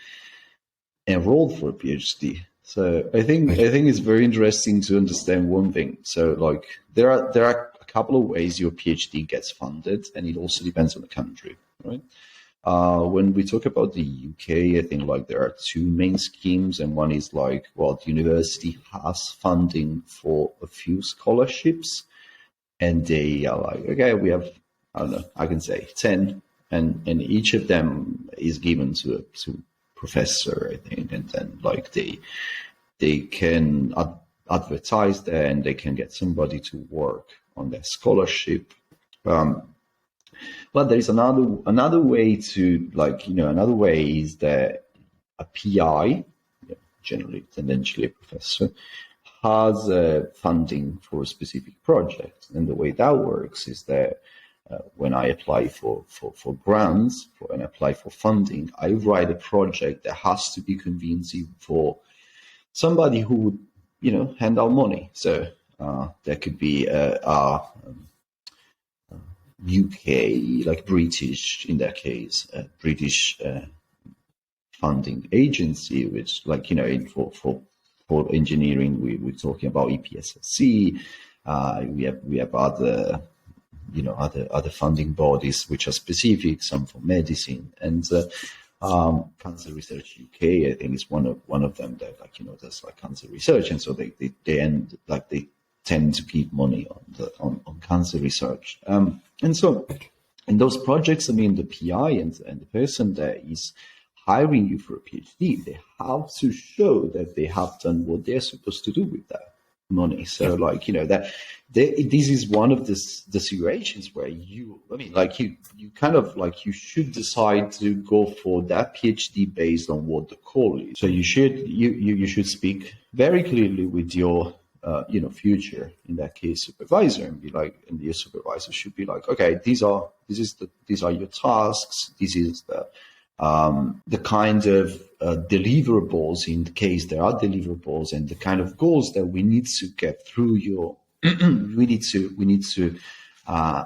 Speaker 2: enrolled for a PhD. So I think it's very interesting to understand one thing. So like there are a couple of ways your PhD gets funded, and it also depends on the country, right? When we talk about the UK, I think like there are two main schemes, and one is like, well, the university has funding for a few scholarships, and they are like, okay, we have, I don't know, I can say 10, and each of them is given to a professor, I think, and then like they can advertise there, and they can get somebody to work on their scholarship. But there is another way to, like, another way is that a PI, generally tendentially a professor, has funding for a specific project. And the way that works is that when I apply for grants, and apply for funding, I write a project that has to be convincing for somebody who would, hand out money. So that could be UK, like British, in that case, British funding agency, which, like, for engineering, we're talking about EPSSC. We have other, other funding bodies which are specific, some for medicine, and Cancer Research UK, I think, is one of them that, like, does like cancer research, and so they tend to keep money on cancer research. And so in those projects, I mean, the PI and the person that is hiring you for a PhD, they have to show that they have done what they're supposed to do with that money. So, like, this is one of the situations where you kind of like, you should decide to go for that PhD based on what the call is. So you should speak very clearly with your future, in that case, supervisor, and be like, and your supervisor should be like, okay, these are your tasks. This is the kind of deliverables, in the case there are deliverables, and the kind of goals that we need to get through we need to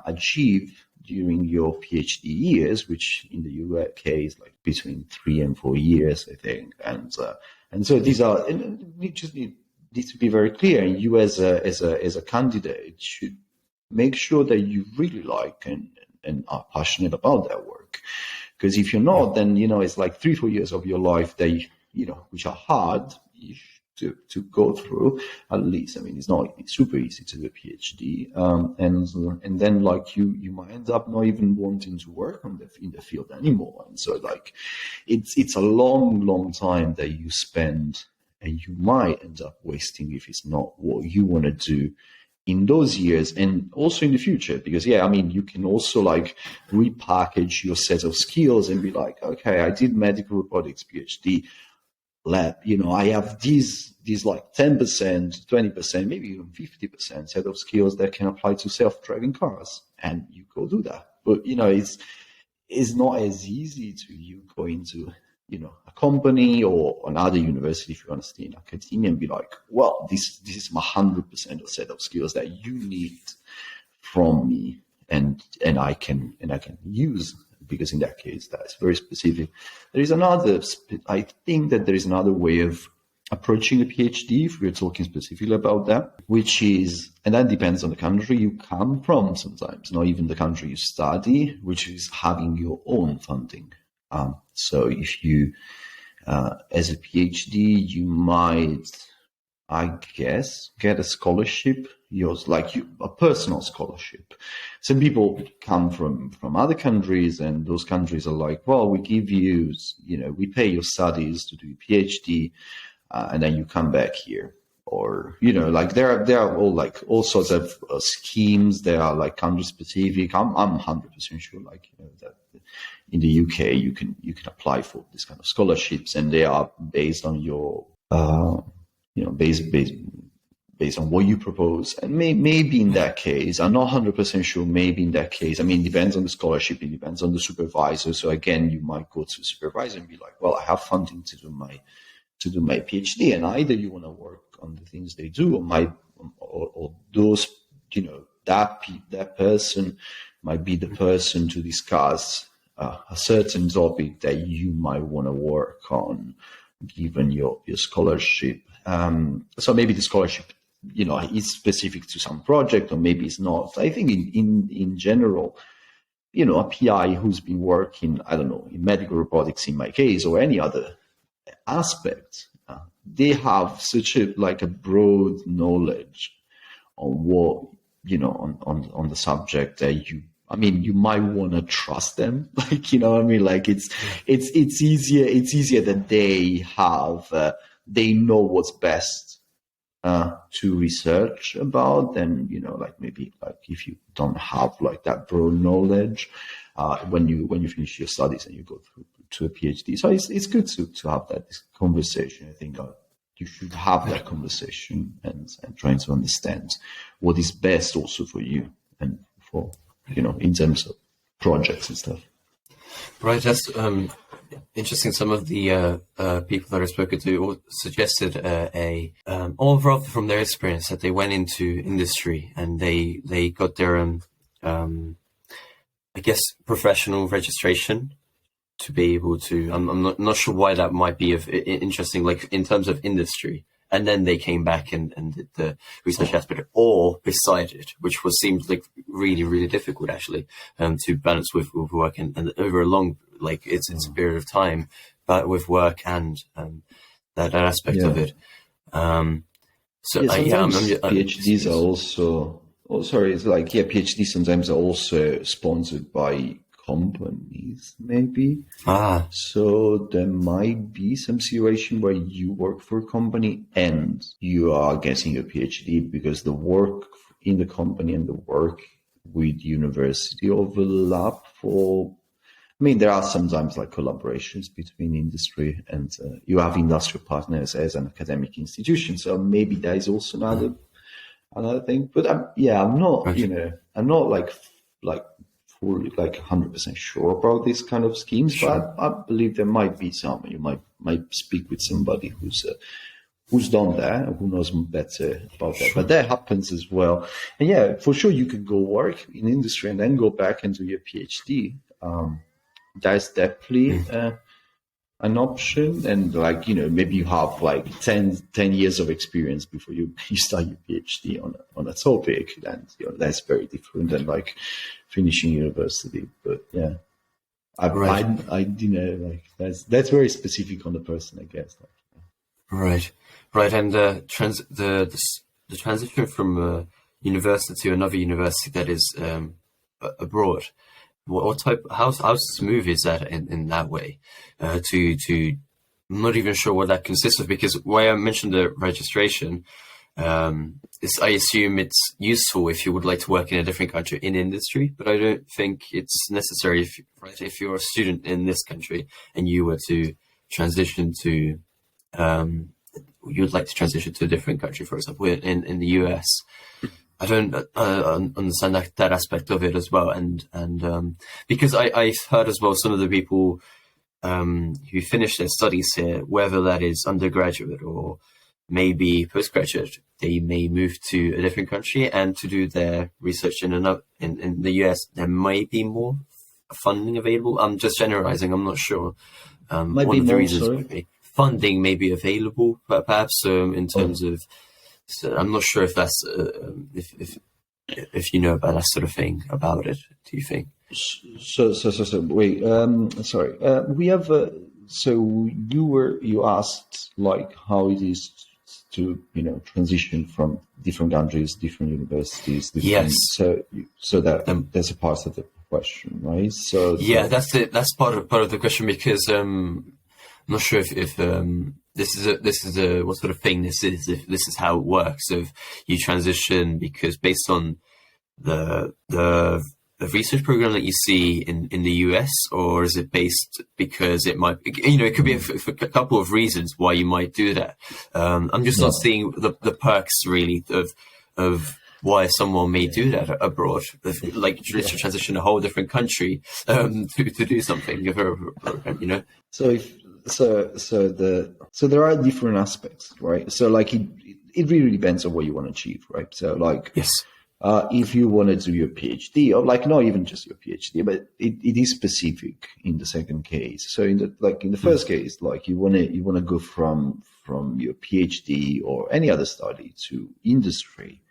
Speaker 2: achieve during your PhD years, which in the UK is like between 3 and 4 years, I think, and so these are, and we just need to be very clear. And you as a candidate should make sure that you really like and are passionate about that work. Because if you're not, then, it's like 3-4 years of your life that, which are hard to go through, at least. I mean, it's super easy to do a PhD. And then, like, you might end up not even wanting to work in the field anymore. And so, like, it's a long time that you spend, and you might end up wasting if it's not what you want to do in those years and also in the future, because yeah, I mean, you can also like repackage your set of skills and be like, okay, I did medical robotics PhD lab, you know, I have these like 10%, 20%, maybe even 50% set of skills that can apply to self-driving cars, and you go do that. But you know, it's not as easy to you go into, you know, a company or another university if you want to stay in academia and be like, well, this is my 100% of set of skills that you need from me, and I can use, because in that case that's very specific. There is another, I think that there is another way of approaching a PhD, if we're talking specifically about that, which is, and that depends on the country you come from sometimes, not even the country you study, which is having your own funding. So if you, as a PhD, you might, I guess, get a scholarship, a personal scholarship. Some people come from other countries, and those countries are like, well, we give you, you know, we pay your studies to do a PhD, and then you come back here. Or, you know, like there are all sorts of schemes. They are like country specific. I'm 100% sure, like, you know, that in the UK you can apply for this kind of scholarships, and they are based on your you know, based on what you propose. And maybe in that case, I'm not 100% sure, maybe in that case, I mean, it depends on the scholarship, it depends on the supervisor. So again, you might go to the supervisor and be like, well, I have funding to do my PhD, and either you want to work on the things they do, or those, you know, that person might be the person to discuss a certain topic that you might want to work on, given your scholarship. So maybe the scholarship, you know, is specific to some project, or maybe it's not. I think in general, you know, a PI who's been working, I don't know, in medical robotics in my case, or any other aspect, they have such a broad knowledge on what, you know, on the subject that you might want to trust them. Like, you know what I mean? Like it's easier that they know what's best to research about than, you know, like maybe like if you don't have like that broad knowledge when you finish your studies and you go through to a PhD. So it's good to have that conversation. I think you should have that conversation and trying to understand what is best also for you and for, you know, in terms of projects and stuff.
Speaker 1: Right, that's interesting. Some of the people that I've spoken to suggested or rather from their experience, that they went into industry and they got their I guess professional registration to be able to. I'm not sure why that might be interesting, like in terms of industry. And then they came back and did the research aspect, or beside it, which seemed like really, really difficult actually, to balance with work and over a long, like it's a period of time, but with work and that aspect of it.
Speaker 2: PhDs are also. Oh, sorry. It's like, yeah, PhDs sometimes are also sponsored by companies, maybe. So there might be some situation where you work for a company and you are getting a PhD because the work in the company and the work with university overlap. There are sometimes like collaborations between industry and you have industrial partners as an academic institution. So maybe that is also another thing. But I'm not, you know, I'm not like fully 100% sure about these kind of schemes, but I believe there might be some. You might speak with somebody who's done that, who knows better about that. But that happens as well. And yeah, for sure, you could go work in industry and then go back and do your PhD. That's definitely an option. And like, you know, maybe you have like 10 years of experience before you start your PhD on a topic. And, you know, that's very different than like finishing university. But yeah, I you know, like that's very specific on the person, I guess.
Speaker 1: Right. And the transition from university to another university that is abroad. What type? How smooth is that in that way? To I'm not even sure what that consists of, because why I mentioned the registration, I assume it's useful if you would like to work in a different country in industry, but I don't think it's necessary if you're a student in this country and you were to transition to, you'd like to transition to a different country, for example, in the US. I don't understand that aspect of it as well, and because I've heard as well some of the people who finish their studies here, whether that is undergraduate or maybe postgraduate, they may move to a different country and to do their research in the US. There might be more funding available. I'm just generalizing. I'm not sure.
Speaker 2: Might
Speaker 1: one
Speaker 2: be
Speaker 1: of the
Speaker 2: more,
Speaker 1: reasons
Speaker 2: sorry.
Speaker 1: might be funding may be available, but perhaps in terms of. So I'm not sure if that's if you know about that sort of thing about it. Do you think?
Speaker 2: So wait, sorry. We have. So you asked like how it is to transition from different countries, different universities.
Speaker 1: Yes.
Speaker 2: So that's a part of the question, right? So
Speaker 1: yeah, that's it. That's part of the question, because I'm not sure if this is a what sort of thing this is. If this is how it works, if you transition because based on the research program that you see in the US, or is it based because it might, it could be for a couple of reasons why you might do that. I'm just not seeing the perks really of why someone may do that abroad, like to transition a whole different country to do something for a program,
Speaker 2: So there are different aspects, right? So like it really depends on what you want to achieve, right? So like
Speaker 1: yes.
Speaker 2: If you want to do your PhD, or like not even just your PhD, but it is specific in the second case. So in the first case, like you want to go from your PhD or any other study to industry,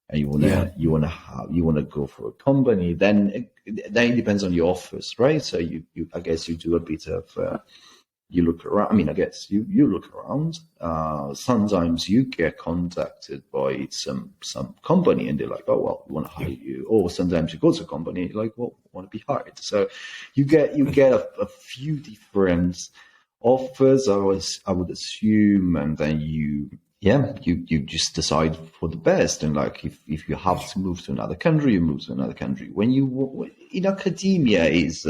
Speaker 2: and you want to go for a company, then it depends on your offers, right? So you I guess you do a bit of you look around. I mean, I guess you look around. Sometimes you get contacted by some company, and they're like, "Oh, well, we want to hire you." Or sometimes you go to a company, and you're like, "Well, I want to be hired." So you get a few different offers. I would assume, and then you just decide for the best. And like if you have to move to another country, you move to another country. When you in academia is.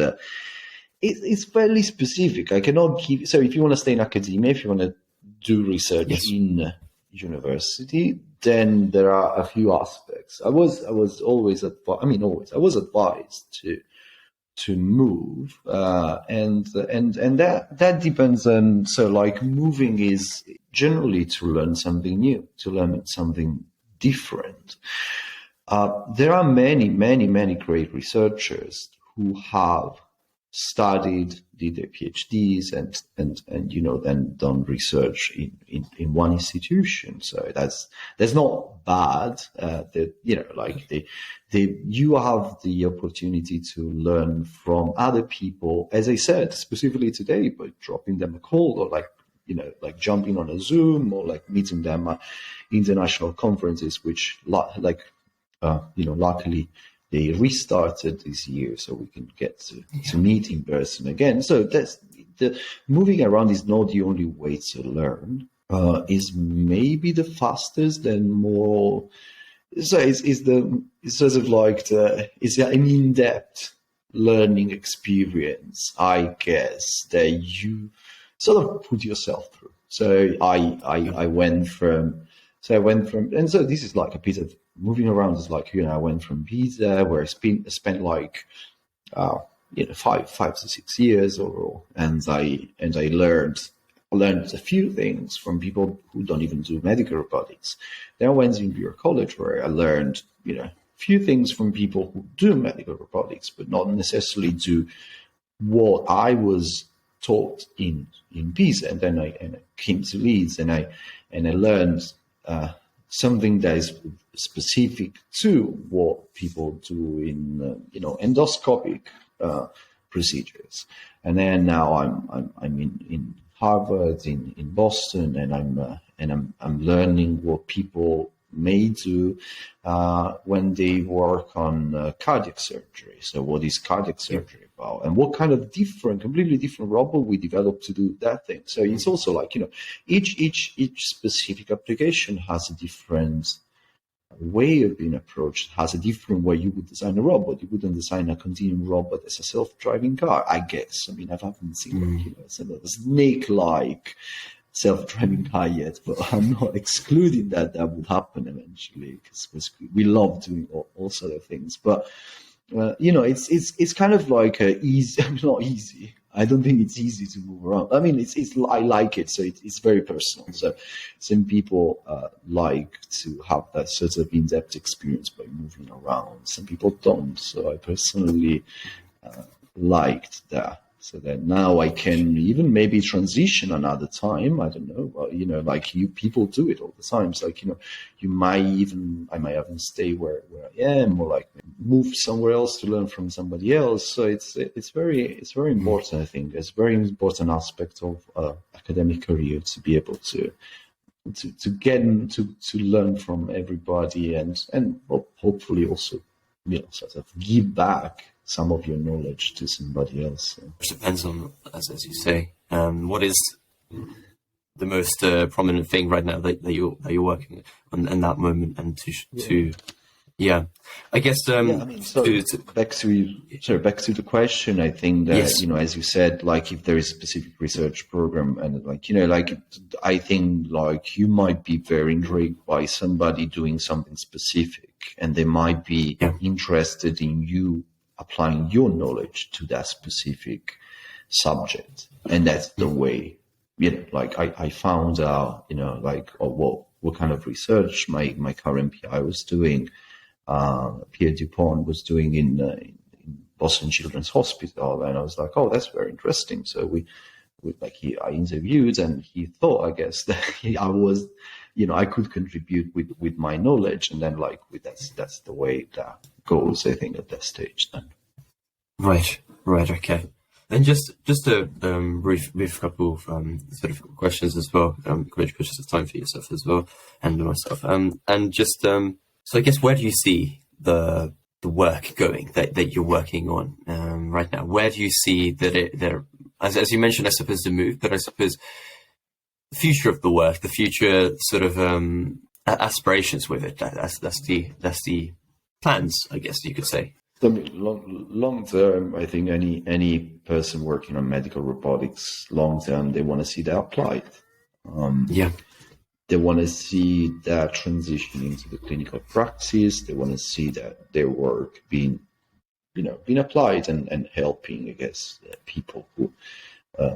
Speaker 2: It's fairly specific. I cannot give. So if you want to stay in academia, if you want to do research in university, then there are a few aspects. I was always I was advised to move, and that depends on. So like moving is generally to learn something new, to learn something different. There are many great researchers who have did their PhDs and then done research in one institution. So that's not bad. You have the opportunity to learn from other people, as I said, specifically today, by dropping them a call or like jumping on a Zoom or like meeting them at international conferences, which luckily they restarted this year, so we can get to meet in person again. So that's the moving around is not the only way to learn. Is maybe the fastest and more. So it's sort of like it's an in-depth learning experience, I guess, that you sort of put yourself through. So I went from. And so this is like a bit of moving around. Is like I went from Pisa, where I spent like 5 to 6 years overall, and I learned a few things from people who don't even do medical robotics. Then I went to Imperial College, where I learned a few things from people who do medical robotics, but not necessarily do what I was taught in Pisa. And then I came to Leeds, and I learned. Something that is specific to what people do in endoscopic procedures. And then now I'm in Harvard in Boston, and I'm learning what people may do when they work on cardiac surgery. So what is cardiac surgery? about, and what kind of completely different robot we develop to do that thing. So it's also like, each specific application has a different way of being approached, has a different way you would design a robot. You wouldn't design a continuum robot as a self-driving car, I guess. I mean, I haven't seen a snake-like self-driving car yet, but I'm not excluding that would happen eventually, because we love doing all sort of things. But it's kind of like easy. Not easy. I don't think it's easy to move around. I mean, I like it, so it's very personal. So some people like to have that sort of in-depth experience by moving around. Some people don't. So I personally liked that. So that now I can even maybe transition another time. I don't know. Well, like people do it all the time. It's like, I might even stay where I am, or like move somewhere else to learn from somebody else. So it's very important. I think it's a very important aspect of academic career to be able to get to learn from everybody, and hopefully also sort of give back some of your knowledge to somebody else.
Speaker 1: Which depends on, as you say, what is the most prominent thing right now that you're working on in that moment, and I guess
Speaker 2: back to the question. I think that as you said, like if there is a specific research program, and I think like you might be very intrigued by somebody doing something specific, and they might be interested in you applying your knowledge to that specific subject. And that's the way, I found out, what kind of research my current PI was doing, Pierre Dupont was doing in Boston Children's Hospital. And I was like, oh, that's very interesting. So I interviewed, and he thought, I guess, that I was, I could contribute with my knowledge. And then that's the way that goes, I think, at that stage then.
Speaker 1: Right, okay. And just a brief couple of sort of questions as well, which pushes the time for yourself as well, and myself. And just so I guess, where do you see the work going that you're working on right now? Where do you see that as you mentioned, I suppose the move, but I suppose the future of the work, the future sort of aspirations with it. That's the plans, I guess you could say.
Speaker 2: So long term, I think any person working on medical robotics, long term, they want to see that applied. They want to see that transition into the clinical practice. They want to see that their work being applied and helping, I guess, people who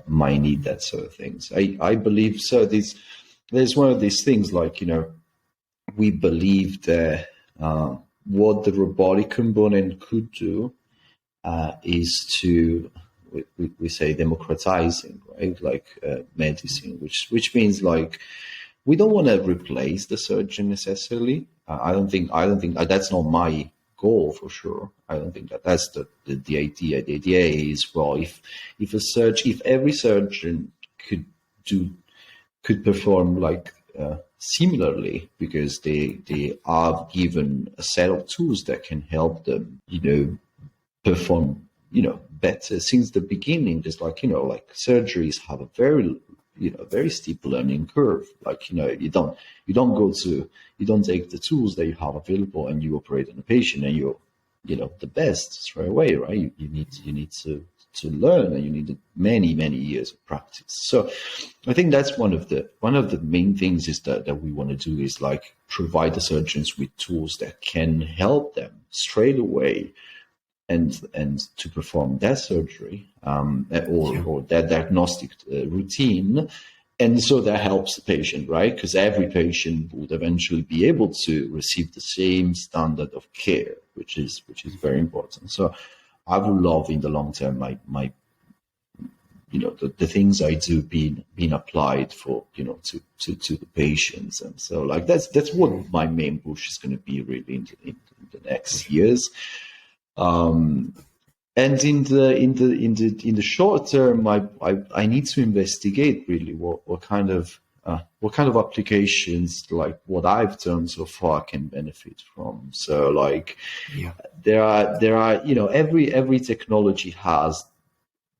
Speaker 2: might need that sort of things. I believe so. There's one of these things like, we believe that what the robotic component could do is to, we say, democratizing, right? Like medicine, which means like, we don't want to replace the surgeon necessarily. I don't think that's not my goal for sure. I don't think that's the idea. The idea is, well, if every surgeon could perform like similarly, because they are given a set of tools that can help them, perform, better since the beginning. Just like, like surgeries have a very steep learning curve. Like, you don't take the tools that you have available and you operate on a patient and you're, the best straight away, right? You need to learn, and you need many years of practice. So I think that's one of the main things is that we want to do is like provide the surgeons with tools that can help them straight away and to perform that surgery or that diagnostic routine. And so that helps the patient, right? Because every patient would eventually be able to receive the same standard of care, which is very important. So I would love in the long term my the things I do being applied for to the patients. And so like that's what my main push is going to be really in the next years. And in the short term, I need to investigate really what kind of what kind of applications, like what I've done so far, can benefit from. So like, there are, you know, every technology has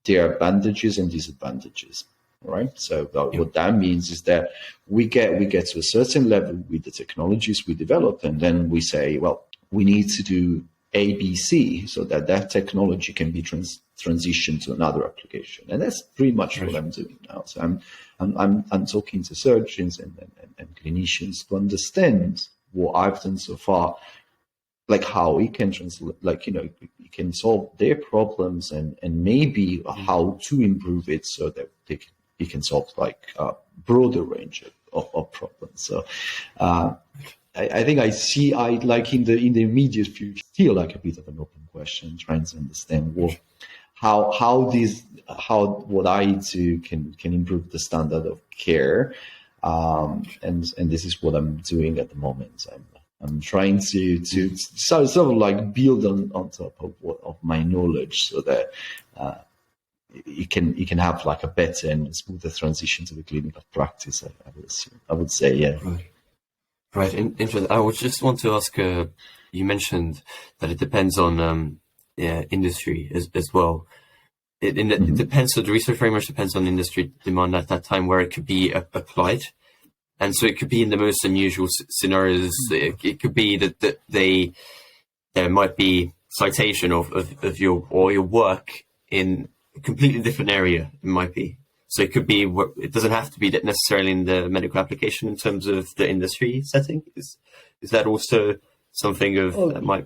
Speaker 2: their advantages and disadvantages, right? So what that means is that we get to a certain level with the technologies we develop, and then we say, well, we need to do A, B, C, so that technology can be transitioned to another application. And that's pretty much what I'm doing now. So I'm talking to surgeons and clinicians to understand what I've done so far, like how we can translate, like, you know, we can solve their problems and maybe how to improve it so that we can solve like a broader range of problems. So I think I like in the immediate future, still like a bit of an open question, trying to understand how what I do can improve the standard of care, and this is what I'm doing at the moment. I'm trying to sort of like build on top of my knowledge, so that you can have like a better and smoother transition to the clinical practice. I would say, yeah.
Speaker 1: Right. Interesting. I would just want to ask. You mentioned that it depends on industry as well. It depends. So the research very much depends on industry demand at that time where it could be applied, and so it could be in the most unusual scenarios. It could be that there might be citation of your work in a completely different area. It might be. So it could be. It doesn't have to be that necessarily in the medical application in terms of the industry setting. Is that also something that might?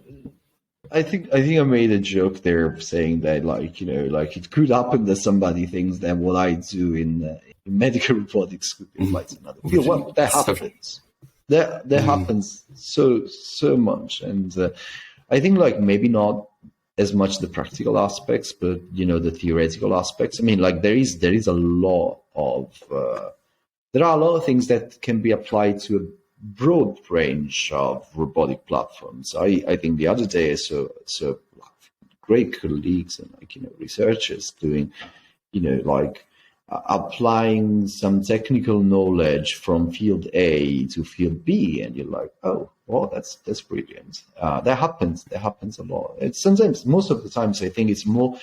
Speaker 2: I think I made a joke there saying that, like, you know, like it could happen that somebody thinks that what I do in medical robotics could be applied to another field. Well, that happens. That happens so much, and I think like maybe not as much the practical aspects, but you know, the theoretical aspects. I mean, like there is a lot of there are a lot of things that can be applied to a broad range of robotic platforms. I think the other day I saw great colleagues and, like, you know, researchers doing, you know, like applying some technical knowledge from field A to field B, and you're like, oh, well, that's brilliant. That happens a lot. It's sometimes, most of the times, I think it's more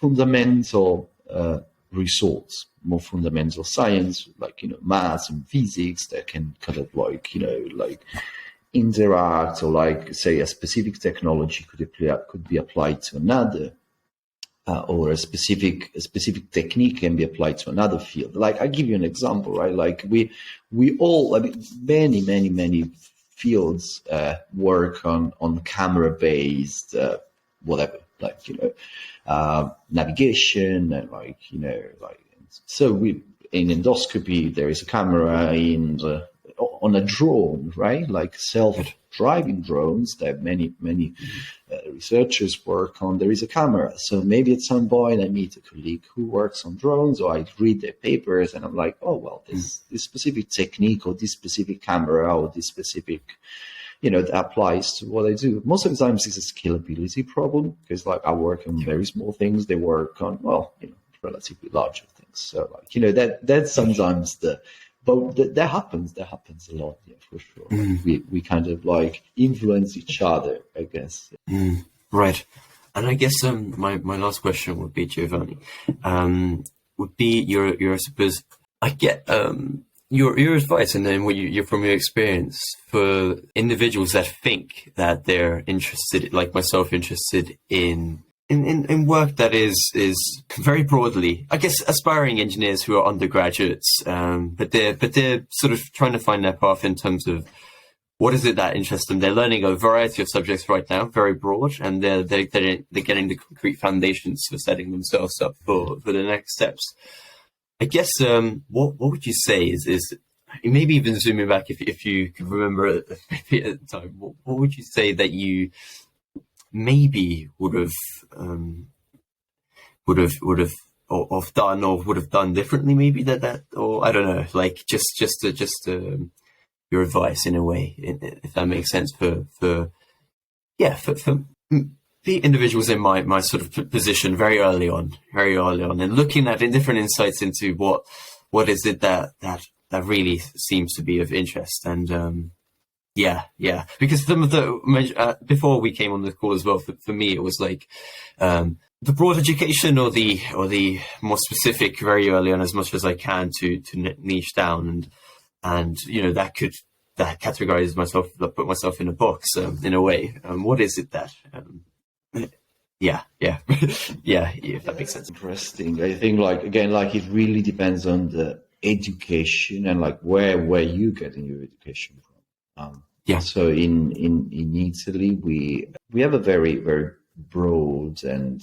Speaker 2: fundamental results, more fundamental science, like, you know, maths and physics, that can kind of like, you know, like interact, or like say a specific technology could be applied to another. Or a specific technique can be applied to another field. Like, I give you an example, right? Like we all, I mean, many fields work on camera-based whatever, like, you know, navigation, and like, you know, like, so we in endoscopy there is a camera on a drone, right? Like self-driving drones that many researchers work on. There is a camera. So maybe at some point I meet a colleague who works on drones, or I read their papers and I'm like, oh, well, this specific technique or this specific camera or this specific, you know, that applies to what I do. Most of the times it's a scalability problem, because like I work on very small things. They work on, well, you know, relatively larger things. So like, you know, that's sometimes but that happens a lot, yeah, for sure. Like we kind of like influence each other, I guess.
Speaker 1: Right. And I guess my last question would be, Giovanni, would be your suppose, I get your advice, and then what you're from your experience, for individuals that think that they're interested, like myself, interested in work that is very broadly, I guess, aspiring engineers who are undergraduates, but they're sort of trying to find their path in terms of what is it that interests them. They're learning a variety of subjects right now, very broad, and they're getting the concrete foundations for setting themselves up for the next steps. I guess what would you say is maybe even zooming back, if you can remember at the time, what would you say that you maybe would have done, or would have done differently, maybe that, or I don't know, like just your advice in a way, if that makes sense, for the individuals in my sort of position very early on, and looking at different insights into what is it that that really seems to be of interest. And yeah, because some of the before we came on the call as well, for me it was like the broad education or the more specific very early on, as much as I can to niche down, and that categorizes myself, put myself in a box in a way. What is it that yeah if that makes sense.
Speaker 2: Interesting. I think again it really depends on the education and where you getting your education from. So in Italy we have a very, very broad and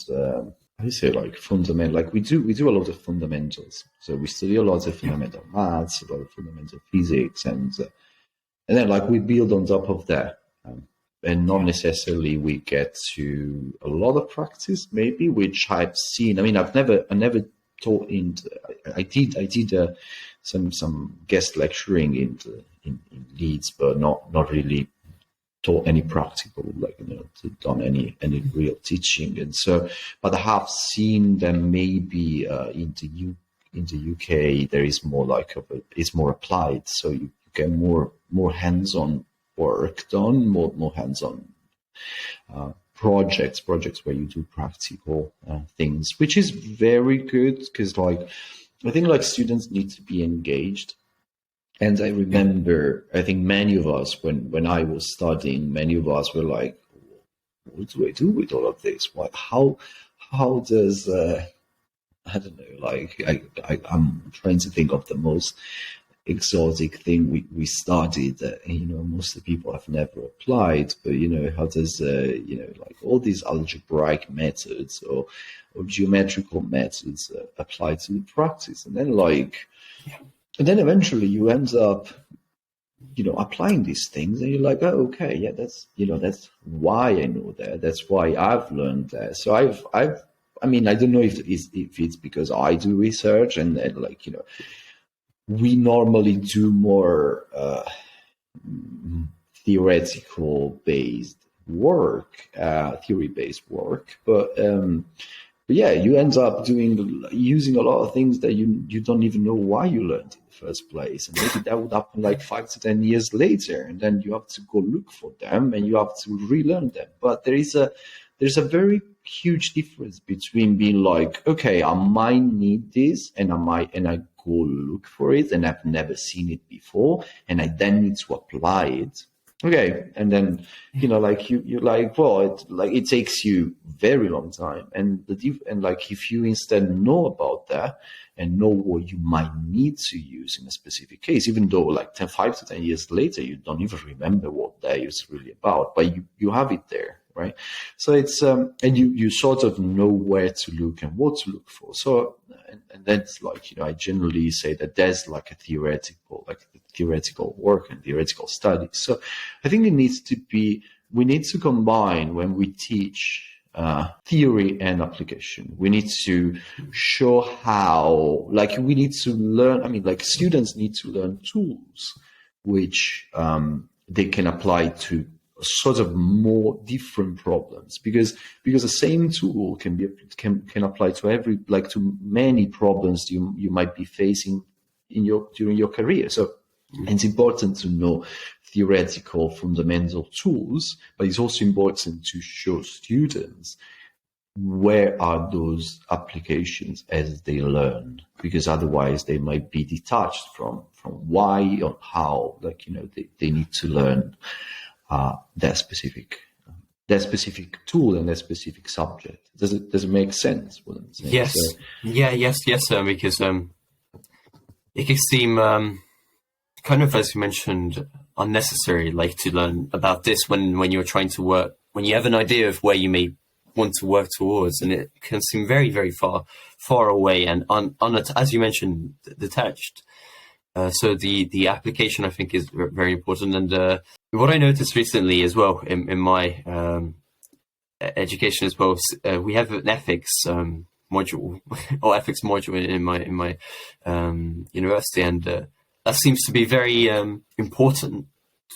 Speaker 2: I say fundamental. We do a lot of fundamentals. So we study a lot of fundamental maths, a lot of fundamental physics, and then we build on top of that. And not necessarily we get to a lot of practice, maybe, which I've seen. I mean, I never taught I did some guest lecturing in Leeds, but not really taught any practical, done any real teaching. And so, but I have seen them maybe in the UK there is more it's more applied, so you get more hands-on work done, more hands-on projects where you do practical things, which is very good because I think students need to be engaged. And I remember, I think many of us, when I was studying, many of us were like, what do I do with all of this? How does, I don't know, I'm trying to think of the most exotic thing we studied that, most of the people have never applied, but, how does, all these algebraic methods or geometrical methods apply to practice? And then and then eventually you end up, applying these things, and you're like, oh, okay, yeah, that's why I know that. That's why I've learned that. So I mean, I don't know if it's because I do research and we normally do more theory-based work, but yeah, you end up using a lot of things that you don't even know why you learned in the first place, and maybe that would happen 5 to 10 years later, and then you have to go look for them and you have to relearn them. But there's a very huge difference between being okay, I might need this, and I go look for it, and I've never seen it before, and I then need to apply it. Okay, and then it takes you very long time, and if you instead know about that and know what you might need to use in a specific case, even though 5 to 10 years later you don't even remember what that is really about, but you have it there, right? So it's and you sort of know where to look and what to look for. So and that's I generally say that there's a theoretical work and theoretical studies. So I think we need to combine when we teach theory and application. We need to show how, we need to learn, students need to learn tools which they can apply to sort of more different problems, because the same tool can apply to to many problems you might be facing during your career. So it's important to know theoretical fundamental tools, but it's also important to show students where are those applications as they learn, because otherwise they might be detached from why or how they need to learn that specific tool and that specific subject. Does it make sense what I'm saying?
Speaker 1: Yes. So, yes, because it can seem kind of, as you mentioned, unnecessary, to learn about this when you're trying to work, when you have an idea of where you may want to work towards, and it can seem very, very far away and as you mentioned, detached. So the application, I think, is very important. And what I noticed recently as well in my education as well, we have an ethics module or ethics module in my university, and that seems to be very important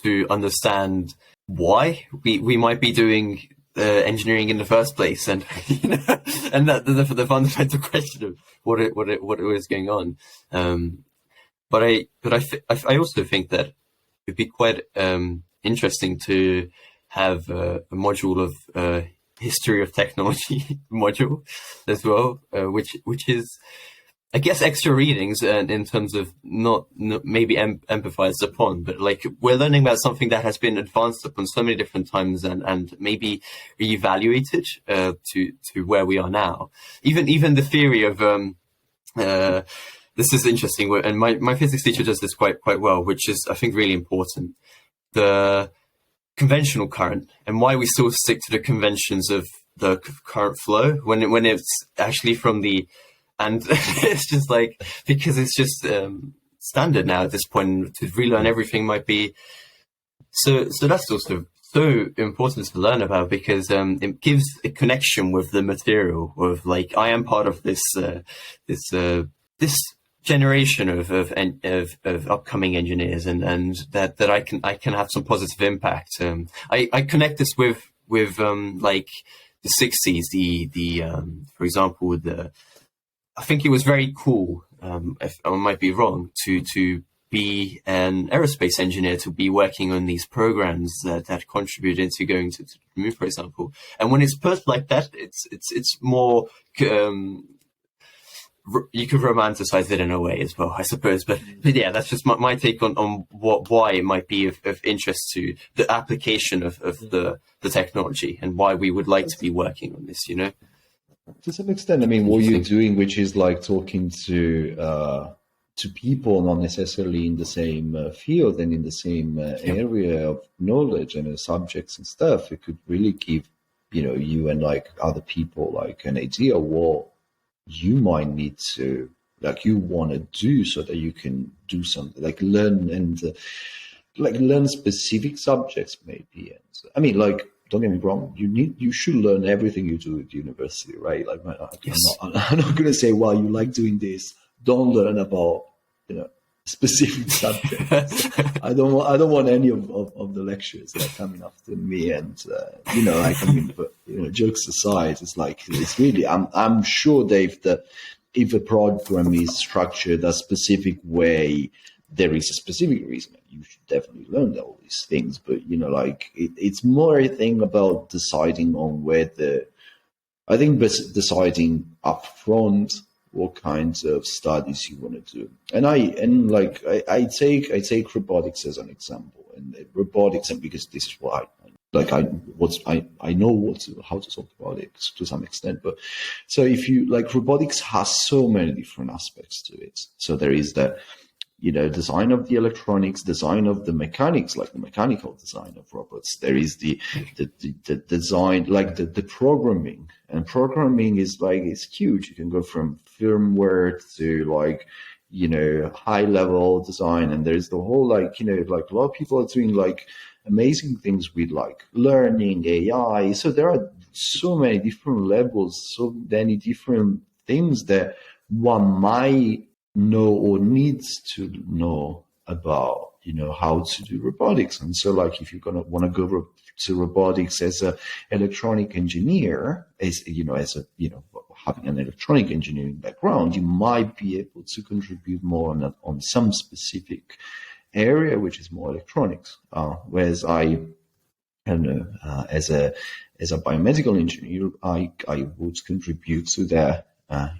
Speaker 1: to understand why we might be doing engineering in the first place, and and that the fundamental question of what it was going on. But I also think that it'd be quite interesting to have a module of history of technology module as well, which is, I guess, extra readings in terms of not maybe empathized upon, but like we're learning about something that has been advanced upon so many different times and maybe reevaluated to where we are now. Even the theory of this is interesting, and my physics teacher does this quite well, which is, I think, really important. The conventional current and why we still stick to the conventions of the current flow when it's actually from the, and it's just like, because it's just standard now at this point. To relearn everything might be so that's also so important to learn about, because it gives a connection with the material of like, I am part of this this generation of upcoming engineers, and that I can have some positive impact. I connect this with like the 60s, the for example, I think it was very cool, if I might be wrong, to be an aerospace engineer, to be working on these programs that contribute into going to the moon, for example. And when it's put like that, it's more you could romanticize it in a way as well, I suppose. But yeah, that's just my take on why it might be of interest to the application of the technology, and why we would like to be working on this, you know?
Speaker 2: To some extent, I mean, what you're doing, which is like talking to people not necessarily in the same field and in the same area of knowledge and subjects and stuff, it could really give, you and like other people like an idea what you might need to, like, you want to do, so that you can do something like learn and learn specific subjects maybe. And I mean, like, don't get me wrong, you should learn everything you do at university, right? Like,
Speaker 1: Yes.
Speaker 2: I'm not going to say, well, you like doing this, don't learn about specific subjects. I don't want any of the lectures that are coming after me, and like, I mean, but jokes aside, it's like, it's really, I'm sure, Dave, that if a program is structured a specific way, there is a specific reason. You should definitely learn all these things, but like, it's more a thing about deciding on deciding up front what kinds of studies you want to do. And I take robotics as an example, and robotics, and because this is what I know how to talk about it to some extent. But so if you like, robotics has so many different aspects to it. So there is the design of the electronics, design of the mechanics, like the mechanical design of robots. There is the design, like the programming, and programming is like, it's huge. You can go from firmware to like, high level design. And there's the whole, like, like a lot of people are doing like amazing things with like learning, AI. So there are so many different levels, so many different things that one might know or needs to know about, how to do robotics. And so, like, if you're gonna want to go to robotics as a electronic engineer, having an electronic engineering background, you might be able to contribute more on some specific area, which is more electronics. Whereas I don't know, as a biomedical engineer, I would contribute to that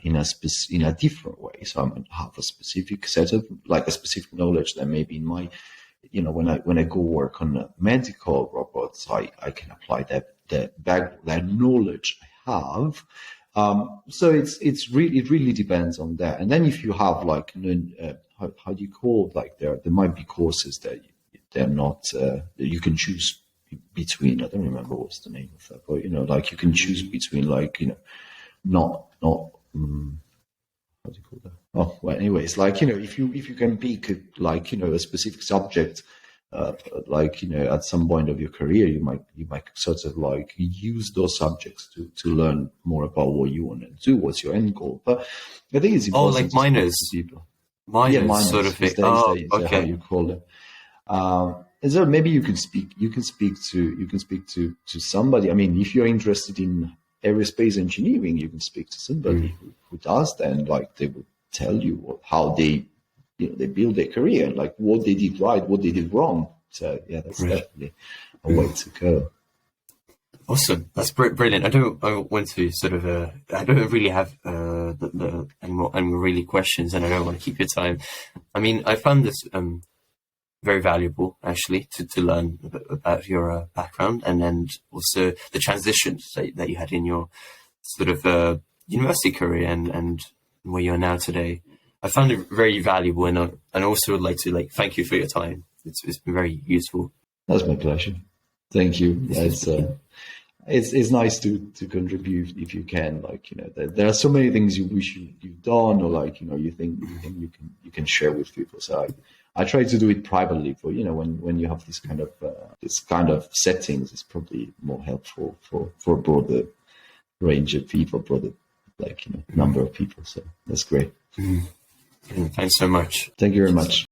Speaker 2: in a different way. So I might have a specific set of, like, a specific knowledge that maybe in my, when I go work on medical robots, I can apply that knowledge I have. So it really depends on that. And then if you have like, how do you call it? Like, there might be courses that they're not, you can choose between. I don't remember what's the name of that, but like, you can choose between, like, not how do you call that? Oh, well, anyways, like, if you can pick like, a specific subject, like, at some point of your career, you might sort of like use those subjects to learn more about what you want to do, what's your end goal. But I think it's important.
Speaker 1: Oh, like minors. Minors sort of thing.
Speaker 2: How you call them. And so maybe you can speak to somebody. I mean, if you're interested in aerospace engineering, you can speak to somebody who does that, and like, they would tell you how they they build their career, like what they did right, what they did wrong. So yeah, that's definitely a way to go.
Speaker 1: Awesome, that's brilliant. I want to sort of I don't really have any more really questions, and I don't want to keep your time. I mean, I found this very valuable, actually, to learn a bit about your background, and then also the transitions that you had in your sort of university career and where you are now today. I found it very valuable, and also would like to thank you for your time. It's been very useful.
Speaker 2: That's my pleasure. Thank you. It's nice to contribute if you can. There are so many things you wish you've done, or you think you can share with people. So I try to do it privately for when you have this kind of settings. It's probably more helpful for a broader range of people, broader number of people. So that's great.
Speaker 1: Thanks so much.
Speaker 2: Thank you very much.